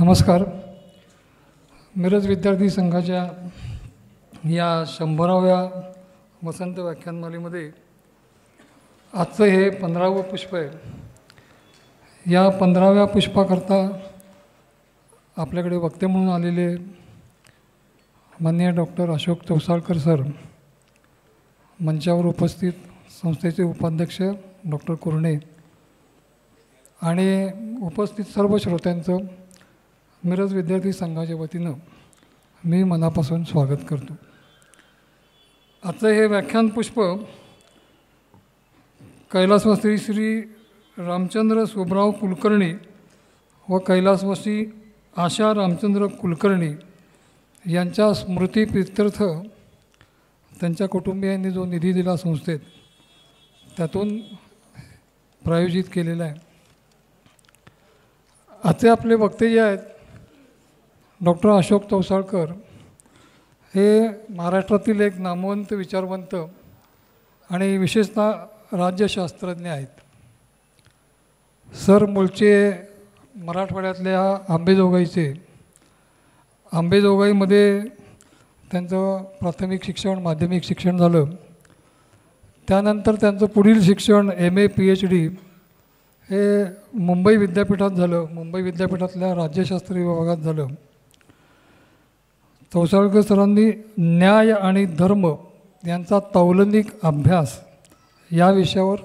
नमस्कार. मिरज विद्यार्थी संघाच्या या 100व्या वसंत व्याख्यानमालेमध्ये आजचं हे 15वं पुष्प आहे. या 15व्या पुष्पाकरता आपल्याकडे वक्ते म्हणून आलेले माननीय डॉक्टर अशोक चौसाळकर सर, मंचावर उपस्थित संस्थेचे उपाध्यक्ष डॉक्टर कुरणे आणि उपस्थित सर्व श्रोत्यांचं मिरज विद्यार्थी संघाच्या वतीनं मी मनापासून स्वागत करतो. आजचं हे व्याख्यान पुष्प कैलासवासी श्री रामचंद्र सुबराव कुलकर्णी व कैलासवासी आशा रामचंद्र कुलकर्णी यांच्या स्मृतीप्रित्यर्थ त्यांच्या कुटुंबियांनी जो निधी दिला संस्थेत, त्यातून प्रायोजित केलेला आहे. आजचे आपले वक्ते जे आहेत डॉक्टर अशोक चौसाळकर हे महाराष्ट्रातील एक नामवंत विचारवंत आणि विशेषतः राज्यशास्त्रज्ञ आहेत. सर मूळचे मराठवाड्यातल्या आंबेजोगाईचे. आंबेजोगाईमध्ये त्यांचं प्राथमिक शिक्षण, माध्यमिक शिक्षण झालं. त्यानंतर त्यांचं पुढील शिक्षण MA PhD हे मुंबई विद्यापीठात झालं. मुंबई विद्यापीठातल्या राज्यशास्त्र विभागात झालं. चौसाळकर सरांनी न्याय आणि धर्म यांचा तौलनिक अभ्यास या विषयावर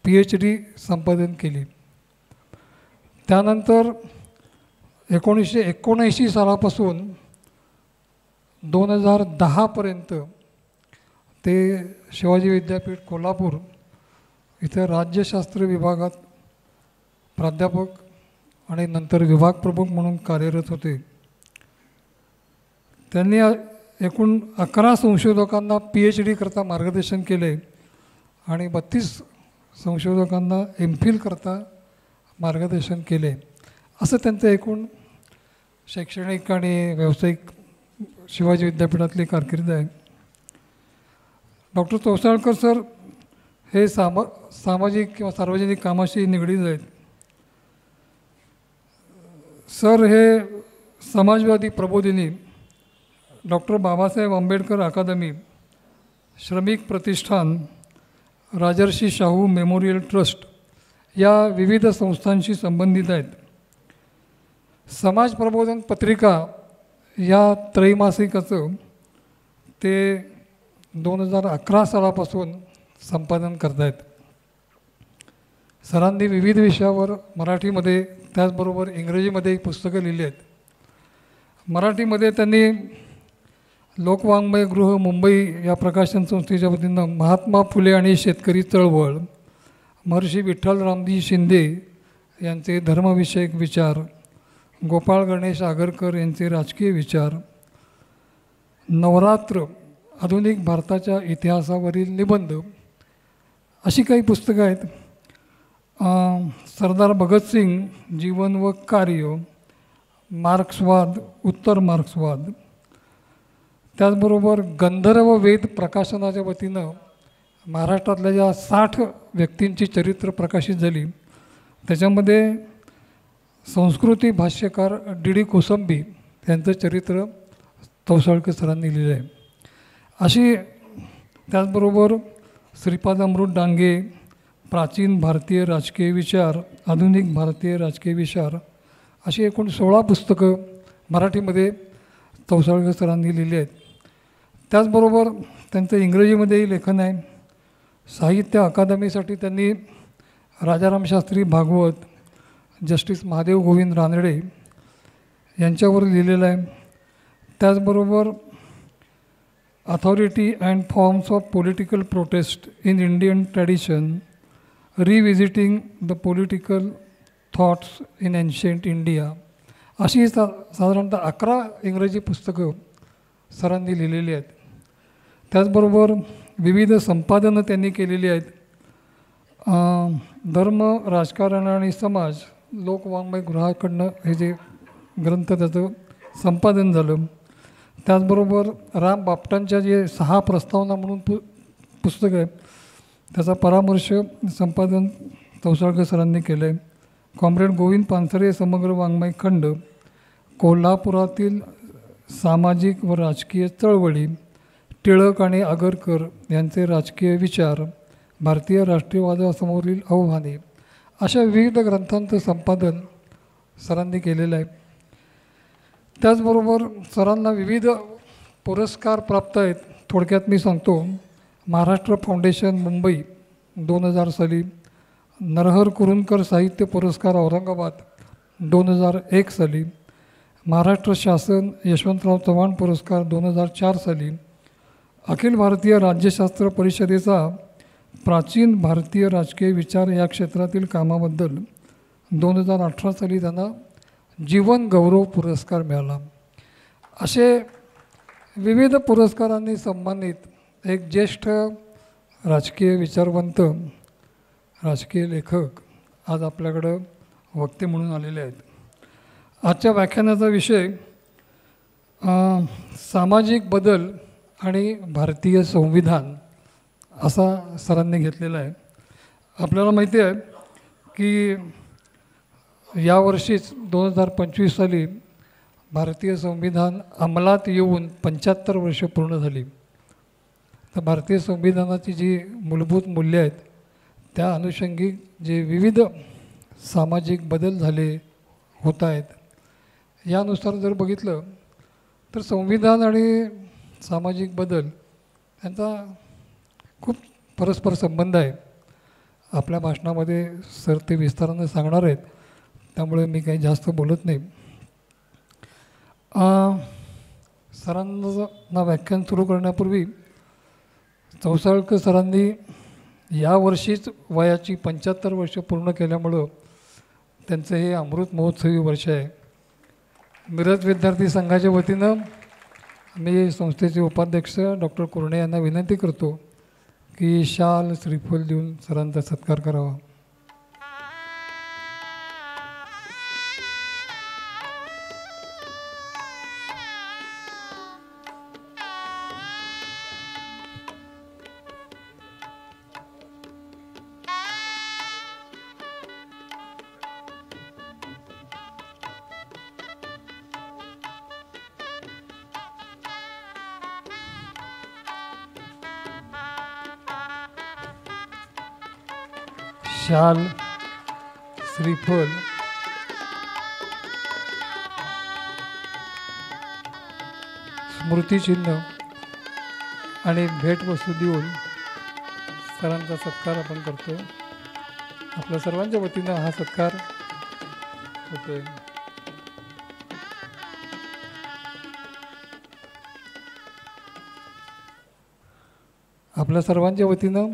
PhD संपादन केली. त्यानंतर 1979 सालापासून 2010पर्यंत ते शिवाजी विद्यापीठ कोल्हापूर इथे राज्यशास्त्र विभागात प्राध्यापक आणि नंतर विभाग प्रमुख म्हणून कार्यरत होते. त्यांनी एकूण 11 संशोधकांना PhD करता मार्गदर्शन केले आणि 32 संशोधकांना MPhil करता मार्गदर्शन केले. असं त्यांचं एकूण शैक्षणिक आणि व्यावसायिक शिवाजी विद्यापीठातली कारकीर्द आहे. डॉक्टर चौसाळकर सर हे सामाजिक किंवा सार्वजनिक कामाशी निगडीत आहेत. सर हे समाजवादी प्रबोधिनी, डॉक्टर बाबासाहेब आंबेडकर अकादमी, श्रमिक प्रतिष्ठान, राजर्षी शाहू मेमोरियल ट्रस्ट या विविध संस्थांशी संबंधित आहेत. समाज प्रबोधन पत्रिका या त्रैमासिकाचं ते 2011 सालापासून संपादन करत आहेत. सरांनी विविध विषयावर मराठीमध्ये त्याचबरोबर इंग्रजीमध्ये पुस्तकं लिहिली आहेत. मराठीमध्ये त्यांनी लोकवाङ्मय गृह मुंबई या प्रकाशन संस्थेच्या वतीनं महात्मा फुले आणि शेतकरी चळवळ, महर्षी विठ्ठल रामजी शिंदे यांचे धर्मविषयक विचार, गोपाळ गणेश आगरकर यांचे राजकीय विचार, नवरात्र आधुनिक भारताच्या इतिहासावरील निबंध अशी काही पुस्तकं आहेत. सरदार भगतसिंग जीवन व कार्य, मार्क्सवाद, उत्तर मार्क्सवाद, त्याचबरोबर गंधर्व वेद प्रकाशनाच्या वतीनं महाराष्ट्रातल्या ज्या 60 व्यक्तींची चरित्र प्रकाशित झाली त्याच्यामध्ये संस्कृती भाष्यकार D.D. कोसंबी यांचं चरित्र चौसाळकर सरांनी लिहिलं आहे. अशी त्याचबरोबर श्रीपाद अमृत डांगे, प्राचीन भारतीय राजकीय विचार, आधुनिक भारतीय राजकीय विचार अशी एकूण 16 पुस्तकं मराठीमध्ये चौसाळकर सरांनी लिहिली आहेत. त्याचबरोबर त्यांचं इंग्रजीमध्येही लेखन आहे. साहित्य अकादमीसाठी त्यांनी राजाराम शास्त्री भागवत, जस्टिस महादेव गोविंद रानडे यांच्यावर लिहिलेलं आहे. त्याचबरोबर authority and forms of political protest in Indian tradition, revisiting the political thoughts in ancient India अशी साधारणतः 11 इंग्रजी पुस्तकं सरांनी लिहिलेली आहेत. त्याचबरोबर विविध संपादनं त्यांनी केलेली आहेत. धर्म, राजकारण आणि समाज लोकवाङ्मय गृहाकडनं हे जे ग्रंथ त्याचं संपादन झालं. त्याचबरोबर राम बापटांच्या जे 6 प्रस्तावना म्हणून पुस्तक आहे त्याचा परामर्श संपादन चौसाळकर सरांनी केलं आहे. कॉम्रेड गोविंद पानसरे समग्र वाङ्मय खंड कोल्हापुरातील सामाजिक व राजकीय चळवळी, टिळक आणि आगरकर यांचे राजकीय विचार, भारतीय राष्ट्रीयवादासमोरील आव्हाने अशा विविध ग्रंथांचं संपादन सरांनी केलेलं आहे. त्याचबरोबर सरांना विविध पुरस्कार प्राप्त आहेत. थोडक्यात मी सांगतो. महाराष्ट्र फाउंडेशन मुंबई 2000 साली, नरहर कुरुंदकर साहित्य पुरस्कार औरंगाबाद 2001 साली, महाराष्ट्र शासन यशवंतराव चव्हाण पुरस्कार 2004 साली, अखिल भारतीय राज्यशास्त्र परिषदेचा प्राचीन भारतीय राजकीय विचार या क्षेत्रातील कामाबद्दल 2018 साली त्यांना जीवन गौरव पुरस्कार मिळाला. असे विविध पुरस्कारांनी सन्मानित एक ज्येष्ठ राजकीय विचारवंत, राजकीय लेखक आज आपल्याकडं वक्ते म्हणून आलेले आहेत. आजच्या व्याख्यानाचा विषय सामाजिक बदल आणि भारतीय संविधान असा सरांनी घेतलेला आहे. आपल्याला माहिती आहे की यावर्षीच 2025 साली भारतीय संविधान अंमलात येऊन 75 वर्ष पूर्ण झाली. तर भारतीय संविधानाची जी मूलभूत मूल्ये आहेत त्या अनुषंगिक जे विविध सामाजिक बदल झाले होत आहेत, यानुसार जर बघितलं तर संविधान आणि सामाजिक बदल यांचा खूप परस्पर संबंध आहे. आपल्या भाषणामध्ये सर ते विस्ताराने सांगणार आहेत, त्यामुळे मी काही जास्त बोलत नाही. सरांना व्याख्यान सुरू करण्यापूर्वी चौसाळकर सरांनी यावर्षीच वयाची 75 वर्ष पूर्ण केल्यामुळं त्यांचं हे अमृत महोत्सवी वर्ष आहे. मिरज विद्यार्थी संघाच्या वतीनं मी संस्थेचे उपाध्यक्ष डॉक्टर कुरणे यांना विनंती करतो की शाल श्रीफल देऊन सरांचा सत्कार करावा. शाल, श्रीफल, स्मृतिचिन्ह आणि भेटवस्तू देऊन सरांचा सत्कार आपण करतो. आपल्या सर्वांच्या वतीनं हा सत्कार होतोय. आपल्या सर्वांच्या वतीनं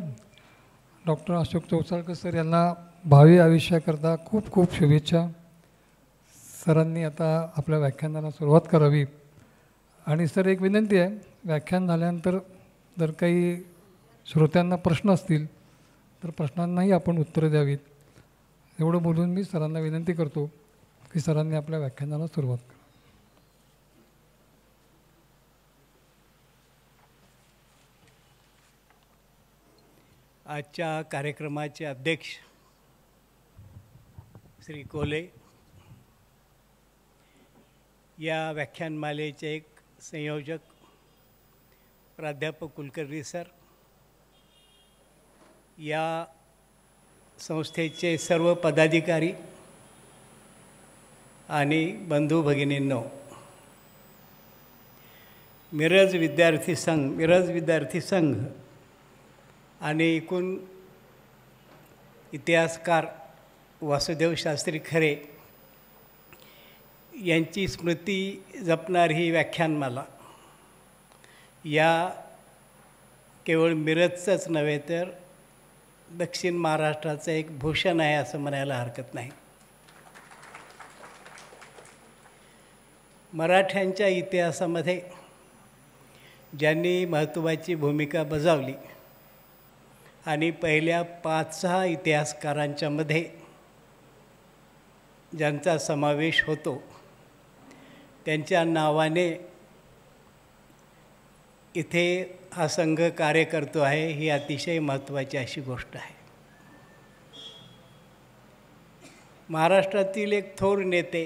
डॉक्टर अशोक चौसाळकर सर यांना भावी आयुष्याकरता खूप खूप शुभेच्छा. सरांनी आता आपल्या व्याख्यानाला सुरुवात करावी. आणि सर, एक विनंती आहे, व्याख्यान झाल्यानंतर जर काही श्रोत्यांना प्रश्न असतील तर प्रश्नांनाही आपण उत्तरं द्यावीत. एवढं बोलून मी सरांना विनंती करतो की सरांनी आपल्या व्याख्यानाला सुरुवात करा. आजच्या कार्यक्रमाचे अध्यक्ष श्री कोले, या व्याख्यानमालेचे एक संयोजक प्राध्यापक कुलकर्णी सर, या संस्थेचे सर्व पदाधिकारी आणि बंधू भगिनींनो, मिरज विद्यार्थी संघ आणि एकूण इतिहासकार वासुदेव शास्त्री खरे यांची स्मृती जपणारी ही व्याख्यानमाला या केवळ मिरजचंच नव्हे तर दक्षिण महाराष्ट्राचं एक भूषण आहे असं म्हणायला हरकत नाही. मराठ्यांच्या इतिहासामध्ये ज्यांनी महत्त्वाची भूमिका बजावली आणि पहिल्या 5-6 इतिहासकारांच्यामध्ये ज्यांचा समावेश होतो त्यांच्या नावाने इथे हा संघ कार्य करतो आहे, ही अतिशय महत्त्वाची अशी गोष्ट आहे. महाराष्ट्रातील एक थोर नेते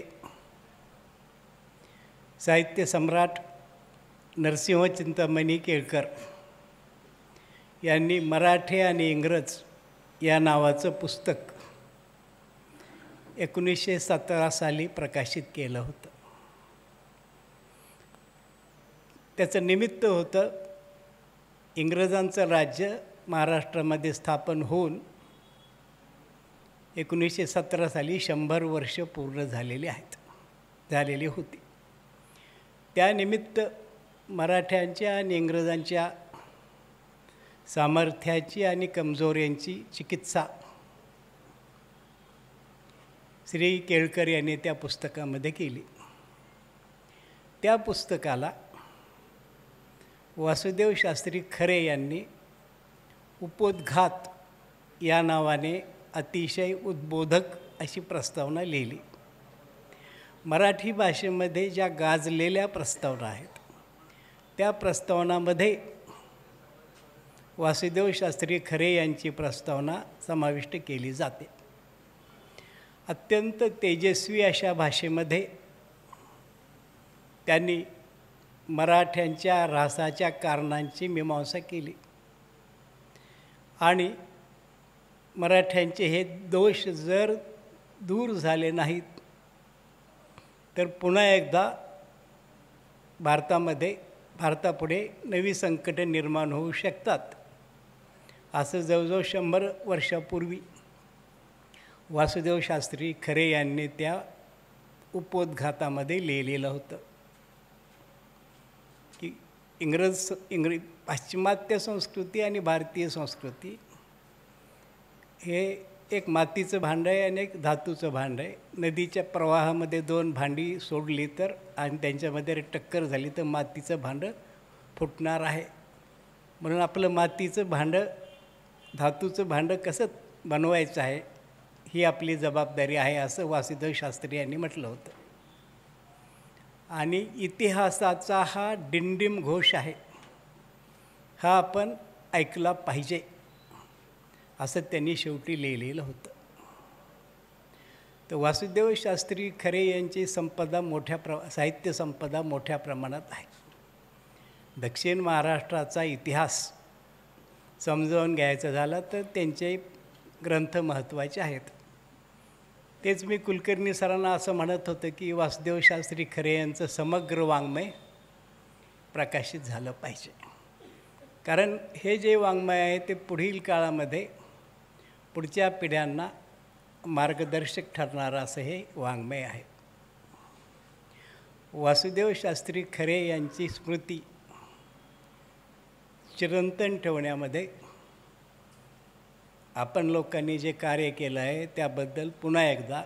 साहित्य सम्राट नरसिंह चिंतामणी केळकर यांनी मराठी आणि इंग्रज या नावाचं पुस्तक 1917 साली प्रकाशित केलं होतं. त्याचं निमित्त होतं इंग्रजांचं राज्य महाराष्ट्रामध्ये स्थापन होऊन 1917 साली 100 वर्ष पूर्ण झालेली होती. त्यानिमित्त मराठ्यांच्या आणि इंग्रजांच्या सामर्थ्याची आणि कमजोऱ्यांची चिकित्सा श्री केळकर यांनी त्या पुस्तकामध्ये केली. त्या पुस्तकाला वासुदेव शास्त्री खरे यांनी उपोद्घात या नावाने अतिशय उद्बोधक अशी प्रस्तावना लिहिली. मराठी भाषेमध्ये ज्या गाजलेल्या प्रस्तावना आहेत त्या प्रस्तावनामध्ये वासुदेव शास्त्री खरे यांची प्रस्तावना समाविष्ट केली जाते. अत्यंत तेजस्वी अशा भाषेमध्ये त्यांनी मराठ्यांच्या ऱ्हासाच्या कारणांची मीमांसा केली आणि मराठ्यांचे हे दोष जर दूर झाले नाहीत तर पुन्हा एकदा भारतापुढे नवी संकटे निर्माण होऊ शकतात, असं जवळजवळ 100 वर्षापूर्वी वासुदेव शास्त्री खरे यांनी त्या उपोद्घातामध्ये लिहिलेलं होतं की पाश्चिमात्य संस्कृती आणि भारतीय संस्कृती हे एक मातीचं भांडं आहे आणि एक धातूचं भांडं आहे. नदीच्या प्रवाहामध्ये 2 भांडी सोडली तर आणि त्यांच्यामध्ये टक्कर झाली तर मातीचं भांडं फुटणार आहे. म्हणून आपलं मातीचं भांडं धातूचं भांडं कसं बनवायचं आहे ही आपली जबाबदारी आहे, असं वासुदेव शास्त्री यांनी म्हटलं होतं. आणि इतिहासाचा हा डिंडिम घोष आहे, हा आपण ऐकला पाहिजे, असं त्यांनी शेवटी लिहिलेलं होतं. तर वासुदेव शास्त्री खरे यांची साहित्य संपदा मोठ्या प्रमाणात आहे. दक्षिण महाराष्ट्राचा इतिहास समजावून घ्यायचा झाला तर त्यांचे ग्रंथ महत्त्वाचे आहेत. तेच मी कुलकर्णी सरांना असं म्हणत होतं की वासुदेव शास्त्री खरे यांचं समग्र वाङ्मय प्रकाशित झालं पाहिजे, कारण हे जे वाङ्मय आहे ते पुढील काळामध्ये पुढच्या पिढ्यांना मार्गदर्शक ठरणारं असं हे वाङ्मय आहे. वासुदेव शास्त्री खरे यांची स्मृती चिरंतन ठेवण्यामध्ये आपण लोकांनी जे कार्य केलं आहे त्याबद्दल पुन्हा एकदा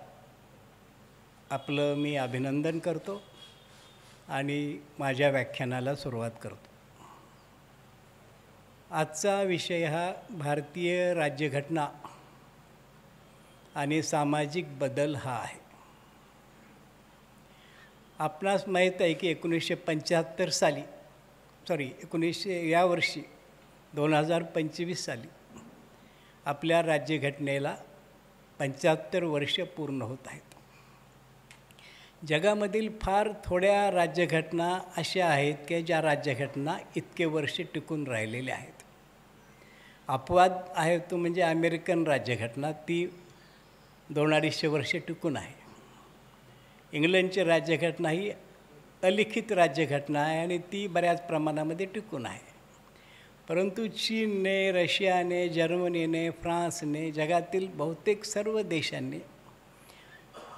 आपलं मी अभिनंदन करतो आणि माझ्या व्याख्यानाला सुरुवात करतो. आजचा विषय हा भारतीय राज्यघटना आणि सामाजिक बदल हा आहे. आपणास माहीत आहे की 1975 साली या वर्षी 2025 साली आपल्या राज्यघटनेला 75 वर्ष पूर्ण होत आहेत. जगामधील फार थोड्या राज्यघटना अशा आहेत की ज्या राज्यघटना इतके वर्ष टिकून राहिलेल्या आहेत. अपवाद आहे तो म्हणजे अमेरिकन राज्यघटना, ती 200-250 वर्ष टिकून आहे. इंग्लंडची राज्यघटना ही अलिखित राज्यघटना आहे आणि ती बऱ्याच प्रमाणामध्ये टिकून आहे. परंतु चीनने, रशियाने, जर्मनीने, फ्रान्सने, जगातील बहुतेक सर्व देशांनी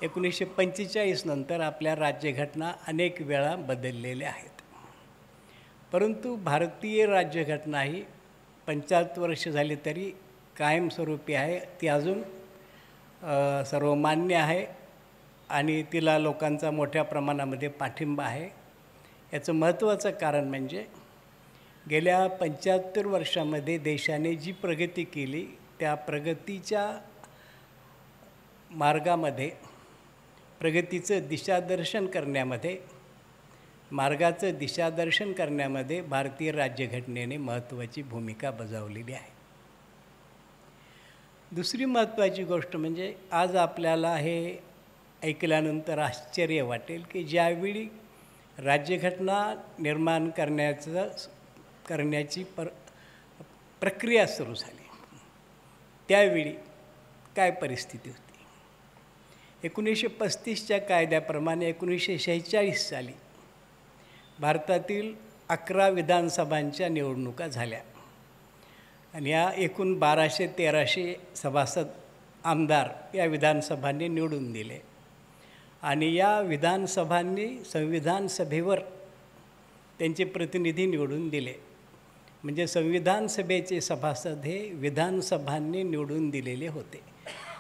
1945 नंतर आपल्या राज्यघटना अनेक वेळा बदललेल्या आहेत. परंतु भारतीय राज्यघटना ही 75 वर्ष झाली तरी कायमस्वरूपी आहे. ती अजून सर्वमान्य आहे आणि तिला लोकांचा मोठ्या प्रमाणामध्ये पाठिंबा आहे. याचं महत्त्वाचं कारण म्हणजे गेल्या 75 वर्षामध्ये देशाने जी प्रगती केली त्या प्रगतीच्या मार्गामध्ये प्रगतीचं दिशादर्शन करण्यामध्ये भारतीय राज्यघटनेने महत्त्वाची भूमिका बजावलेली आहे. दुसरी महत्त्वाची गोष्ट म्हणजे आज आपल्याला हे ऐकल्यानंतर आश्चर्य वाटेल की ज्यावेळी राज्यघटना निर्माण करण्याची प्रक्रिया सुरू झाली, त्यावेळी काय परिस्थिती होती? 1935च्या कायद्याप्रमाणे 1946 साली भारतातील 11 विधानसभांच्या निवडणुका झाल्या आणि या एकूण 1200-1300 सभासद आमदार या विधानसभांनी निवडून दिले आणि या विधानसभांनी संविधान सभेवर त्यांचे प्रतिनिधी निवडून दिले. म्हणजे संविधान सभेचे सभासद हे विधानसभांनी निवडून दिलेले होते.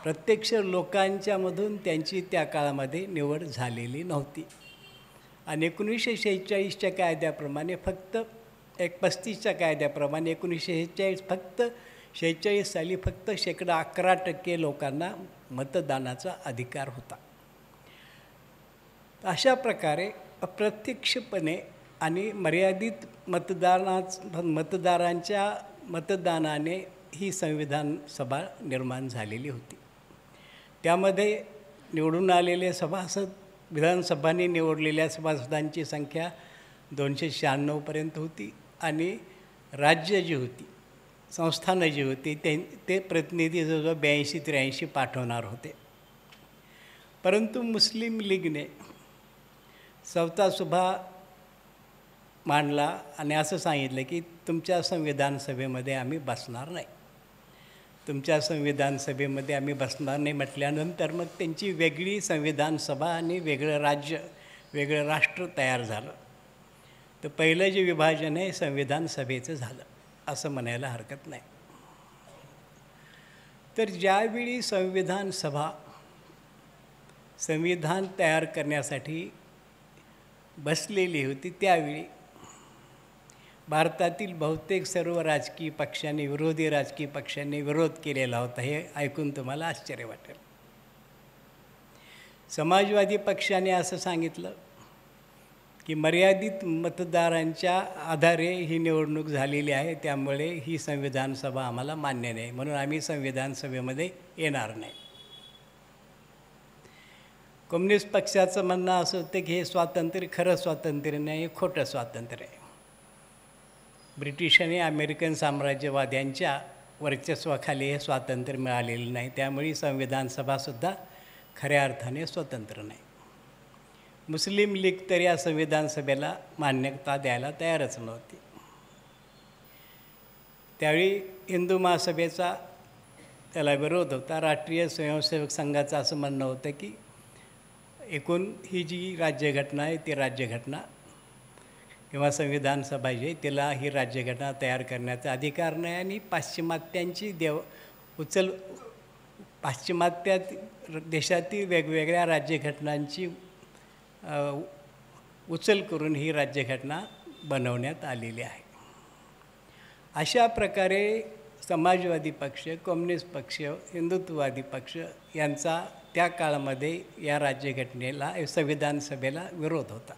प्रत्यक्ष लोकांच्यामधून त्यांची त्या काळामध्ये निवड झालेली नव्हती. आणि 1946च्या कायद्याप्रमाणे फक्त 35च्या कायद्याप्रमाणे 1946 साली फक्त 11% लोकांना मतदानाचा अधिकार होता. अशा प्रकारे अप्रत्यक्षपणे आणि मर्यादित मतदारांच्या मतदानाने ही संविधान सभा निर्माण झालेली होती. त्यामध्ये निवडून आलेले सभासद, विधानसभांनी निवडलेल्या सभासदांची संख्या 296पर्यंत होती आणि राज्य जी होती, संस्थानं जी होती ते प्रतिनिधी जवळजवळ 82-83 पाठवणार होते. परंतु मुस्लिम लीगने चौथा सुभा मांडला आणि असं सांगितलं की तुमच्या संविधान सभेमध्ये आम्ही बसणार नाही, तुमच्या संविधान सभेमध्ये आम्ही बसणार नाही म्हटल्यानंतर मग त्यांची वेगळी संविधान सभा आणि वेगळं राज्य, वेगळं राष्ट्र तयार झालं. तर पहिलं जे विभाजन आहे संविधान सभेचं झालं असं म्हणायला हरकत नाही. तर ज्यावेळी संविधान सभा संविधान तयार करण्यासाठी बसलेली होती त्यावेळी भारतातील बहुतेक सर्व राजकीय पक्षांनी, विरोधी राजकीय पक्षांनी विरोध केलेला होता. हे ऐकून तुम्हाला आश्चर्य वाटेल. समाजवादी पक्षाने असं सांगितलं की मर्यादित मतदारांच्या आधारे ही निवडणूक झालेली आहे, त्यामुळे ही संविधान सभा आम्हाला मान्य नाही, म्हणून आम्ही संविधान सभेमध्ये येणार नाही. कम्युनिस्ट पक्षाचं म्हणणं असं होतं की हे स्वातंत्र्य खरं स्वातंत्र्य नाही, हे खोटं स्वातंत्र्य आहे. ब्रिटिश आणि अमेरिकन साम्राज्यवाद्यांच्या वर्चस्वाखाली हे स्वातंत्र्य मिळालेलं नाही, त्यामुळे संविधान सभासुद्धा खऱ्या अर्थाने स्वतंत्र नाही. मुस्लिम लीग तर या संविधान सभेला मान्यता द्यायला तयारच नव्हती. त्यावेळी हिंदू महासभेचा त्याला विरोध होता. राष्ट्रीय स्वयंसेवक संघाचं असं म्हणणं होतं की एकूण ही जी राज्यघटना आहे ती राज्यघटना किंवा संविधान सभा जी आहे तिला ही राज्यघटना तयार करण्याचा अधिकार नाही आणि पाश्चिमात्यांची पाश्चिमात्य देशातील वेगवेगळ्या राज्यघटनांची उचल करून ही राज्यघटना बनवण्यात आलेली आहे. अशा प्रकारे समाजवादी पक्ष, कम्युनिस्ट पक्ष, हिंदुत्ववादी पक्ष यांचा त्या काळामध्ये या राज्यघटनेला, संविधान सभेला विरोध होता.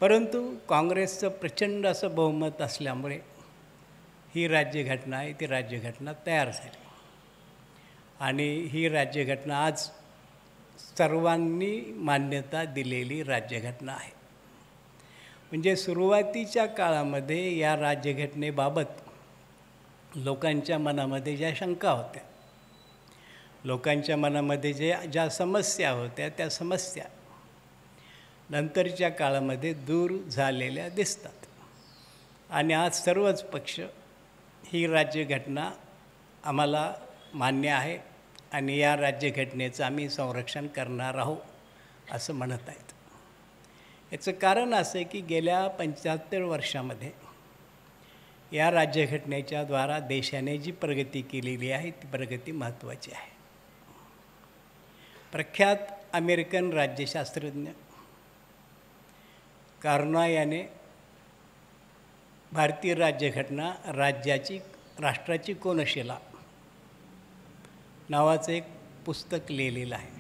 परंतु काँग्रेसचं प्रचंड असं बहुमत असल्यामुळे ही राज्यघटना आहे ती राज्यघटना तयार झाली आणि ही राज्यघटना आज सर्वांनी मान्यता दिलेली राज्यघटना आहे. म्हणजे सुरुवातीच्या काळामध्ये या राज्यघटनेबाबत लोकांच्या मनामध्ये ज्या शंका होत्या, लोकांच्या मनामध्ये ज्या समस्या होत्या त्या समस्या नंतरच्या काळामध्ये दूर झालेल्या दिसतात आणि आज सर्वच पक्ष ही राज्यघटना आम्हाला मान्य आहे आणि या राज्यघटनेचं आम्ही संरक्षण करणार आहोत असं म्हणत आहेत. याचं कारण असं आहे की गेल्या 75 वर्षामध्ये या राज्यघटनेच्या द्वारा देशाने जी प्रगती केलेली आहे ती प्रगती महत्त्वाची आहे. प्रख्यात अमेरिकन राज्यशास्त्रज्ञ कार्नो याने भारतीय राज्यघटना राष्ट्राची कोनशिला नावाचं एक पुस्तक लिहिलेलं आहे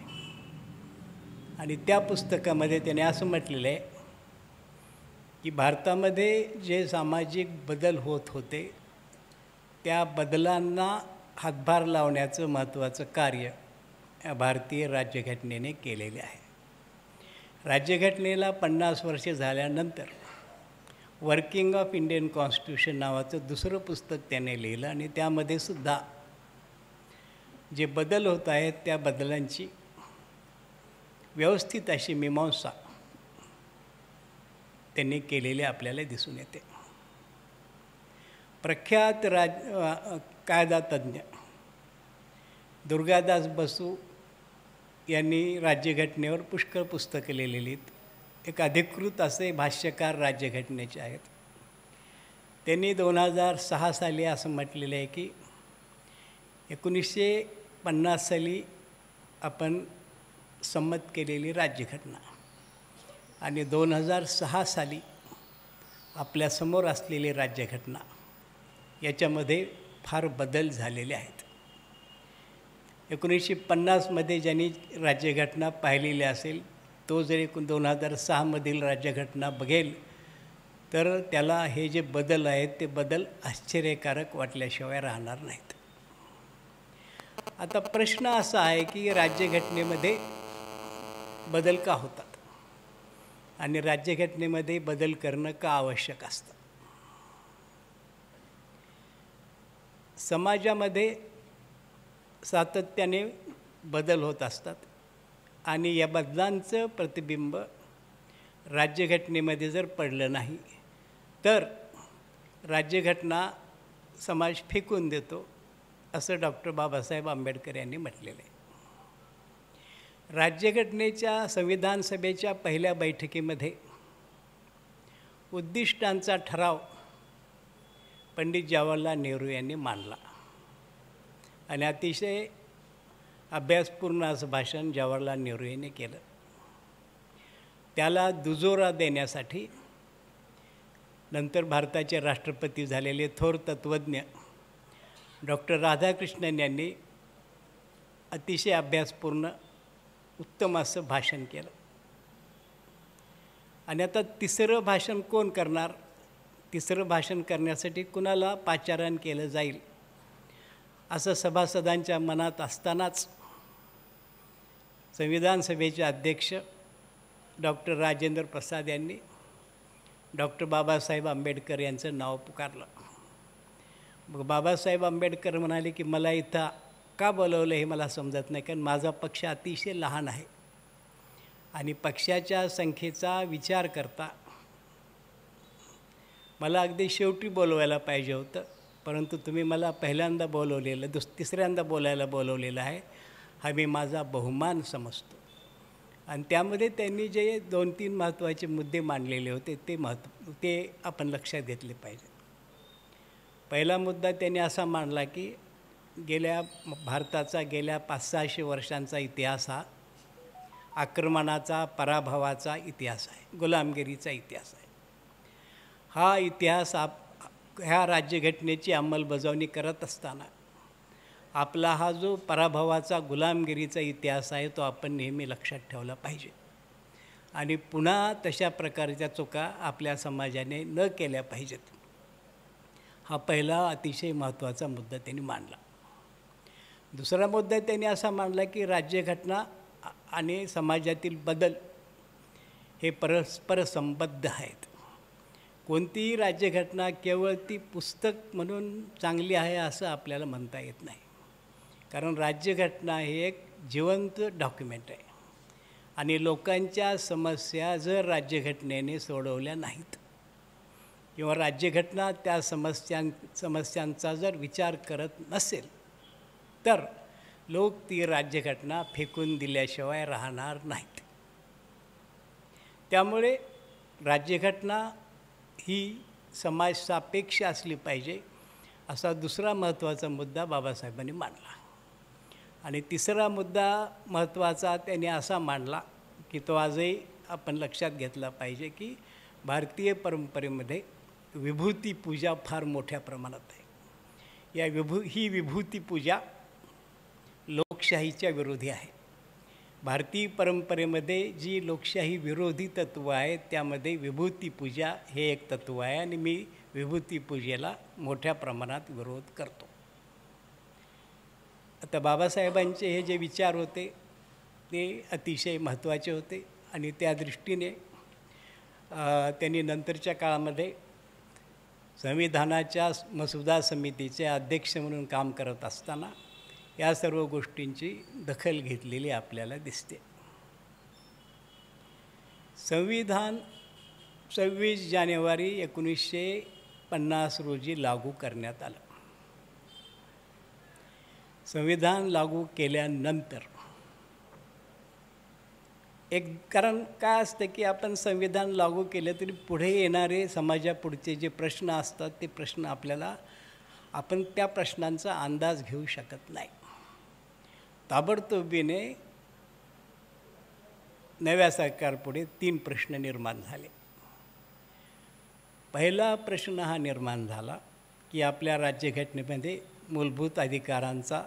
आणि त्या पुस्तकामध्ये त्याने असं म्हटलेलं आहे की भारतामध्ये जे सामाजिक बदल होत होते त्या बदलांना हातभार लावण्याचं महत्त्वाचं कार्य भारतीय राज्यघटनेने केलेले आहे. राज्यघटनेला 50 वर्षे झाल्यानंतर वर्किंग ऑफ इंडियन कॉन्स्टिट्यूशन नावाचं दुसरं पुस्तक त्याने लिहिलं आणि त्यामध्ये सुद्धा जे बदल होत आहेत त्या बदलांची व्यवस्थित अशी मीमांसा त्यांनी केलेली आपल्याला दिसून येते. प्रख्यात कायदा तज्ज्ञ दुर्गादास बसू यांनी राज्यघटनेवर पुष्कळ पुस्तकं लिहिलेली आहेत. एक अधिकृत असे भाष्यकार राज्यघटनेचे आहेत. त्यांनी 2006 साली असं म्हटलेलं आहे की 1950 साली आपण संमत केलेली राज्यघटना आणि 2006 साली आपल्यासमोर असलेली राज्यघटना याच्यामध्ये फार बदल झालेले आहेत. 1950मध्ये ज्यांनी राज्यघटना पाहिलेली असेल तो जर 2006मधील राज्यघटना बघेल तर त्याला हे जे बदल आहेत ते बदल आश्चर्यकारक वाटल्याशिवाय राहणार नाहीत. आता प्रश्न असा आहे की राज्यघटनेमध्ये बदल का होतात आणि राज्यघटनेमध्ये बदल करणं का आवश्यक असतं. समाजामध्ये सातत्याने बदल होत असतात आणि या बदलांचं प्रतिबिंब राज्यघटनेमध्ये जर पडलं नाही तर राज्यघटना समाज फेकून देतो असं डॉक्टर बाबासाहेब आंबेडकर यांनी म्हटलेलं आहे. राज्यघटनेच्या संविधान सभेच्या पहिल्या बैठकीमध्ये उद्दिष्टांचा ठराव पंडित जवाहरलाल नेहरू यांनी मांडला आणि अतिशय अभ्यासपूर्ण असं भाषण जवाहरलाल नेहरू यांनी केलं. त्याला दुजोरा देण्यासाठी नंतर भारताचे राष्ट्रपती झालेले थोर तत्त्वज्ञ डॉक्टर राधाकृष्णन यांनी अतिशय अभ्यासपूर्ण उत्तम असं भाषण केलं. आणि आता तिसरं भाषण कोण करणार. तिसरं भाषण करण्यासाठी कुणाला पाचारण केलं जाईल असं सभासदांच्या मनात असतानाच संविधान सभेचे अध्यक्ष डॉक्टर राजेंद्र प्रसाद यांनी डॉक्टर बाबासाहेब आंबेडकर यांचं नाव पुकारलं. मग बाबासाहेब आंबेडकर म्हणाले की मला इथं का बोलवलं हे मला समजत नाही, कारण माझा पक्ष अतिशय लहान आहे आणि पक्षाच्या संख्येचा विचार करता मला अगदी शेवटी बोलवायला पाहिजे होतं, परंतु तुम्ही मला पहिल्यांदा बोलवलेलं तिसऱ्यांदा बोलायला बोलवलेलं आहे, हा मी माझा बहुमान समजतो. आणि त्यामध्ये त्यांनी जे 2-3 महत्त्वाचे मुद्दे मांडलेले होते ते आपण लक्षात घेतले पाहिजे. पहिला मुद्दा त्यांनी असा मांडला की भारताचा गेल्या 500-600 वर्षांचा इतिहास हा आक्रमणाचा, पराभवाचा इतिहास आहे, गुलामगिरीचा इतिहास आहे. हा इतिहास ह्या राज्यघटनेची अंमलबजावणी करत असताना आपला हा जो पराभवाचा, गुलामगिरीचा इतिहास आहे तो आपण नेहमी लक्षात ठेवला पाहिजे आणि पुन्हा तशा प्रकारच्या चुका आपल्या समाजाने न केल्या पाहिजेत. हा पहिला अतिशय महत्त्वाचा मुद्दा त्यांनी मांडला. दुसरा मुद्दा त्यांनी असा मांडला की राज्यघटना आणि समाजातील बदल हे परस्पर संबद्ध आहेत. कोणतीही राज्यघटना केवळ ती पुस्तक म्हणून चांगली आहे असं आपल्याला म्हणता येत नाही, कारण राज्यघटना हे एक जिवंत डॉक्युमेंट आहे आणि लोकांच्या समस्या जर राज्यघटनेने सोडवल्या नाहीत किंवा राज्यघटना त्या समस्यांचा जर विचार करत नसेल तर लोक ती राज्यघटना फेकून दिल्याशिवाय राहणार नाहीत. त्यामुळे राज्यघटना ही समाजसापेक्ष असली पाहिजे असा दुसरा महत्त्वाचा मुद्दा बाबासाहेबांनी मांडला. आणि तिसरा मुद्दा महत्त्वाचा त्यांनी असा मांडला की तो आजही आपण लक्षात घेतला पाहिजे की भारतीय परंपरेमध्ये विभूतीपूजा फार मोठ्या प्रमाणात आहे. ही विभूतीपूजा लोकशाहीच्या विरोधी आहे. भारतीय परंपरेमध्ये जी लोकशाही विरोधी तत्त्व आहे त्यामध्ये विभूतीपूजा हे एक तत्त्व आहे आणि मी विभूतीपूजेला मोठ्या प्रमाणात विरोध करतो. आता बाबासाहेबांचे हे जे विचार होते ते अतिशय महत्त्वाचे होते आणि त्या दृष्टीने त्यांनी नंतरच्या काळामध्ये संविधानाच्या मसुदा समितीचे अध्यक्ष म्हणून काम करत असताना या सर्व गोष्टींची दखल घेतलेली आपल्याला दिसते. संविधान 26 जानेवारी 1950 रोजी लागू करण्यात आलं. संविधान लागू केल्यानंतर कारण काय असतं की आपण संविधान लागू केलं तरी पुढे येणारे समाजापुढचे जे प्रश्न असतात ते प्रश्न आपण त्या प्रश्नांचा अंदाज घेऊ शकत नाही. ताबडतोबीने नव्या सरकारपुढे 3 प्रश्न निर्माण झाले. पहिला प्रश्न हा निर्माण झाला की आपल्या राज्यघटनेमध्ये मूलभूत अधिकारांचा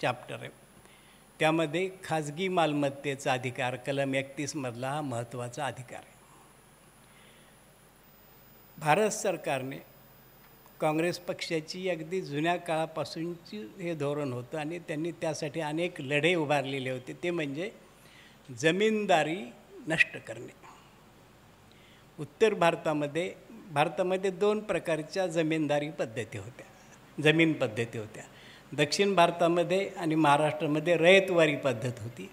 चॅप्टर आहे, त्यामध्ये खाजगी मालमत्तेचा अधिकार कलम 31 मधला हा महत्त्वाचा अधिकार आहे. भारत सरकारने काँग्रेस पक्षाची अगदी जुन्या काळापासूनची हे धोरण होतं आणि त्यांनी त्यासाठी अनेक लढे उभारलेले होते. ते म्हणजे जमीनदारी नष्ट करणे. उत्तर भारतामध्ये 2 प्रकारच्या जमीन पद्धती होत्या. दक्षिण भारतामध्ये आणि महाराष्ट्रामध्ये रयतवारी पद्धत होती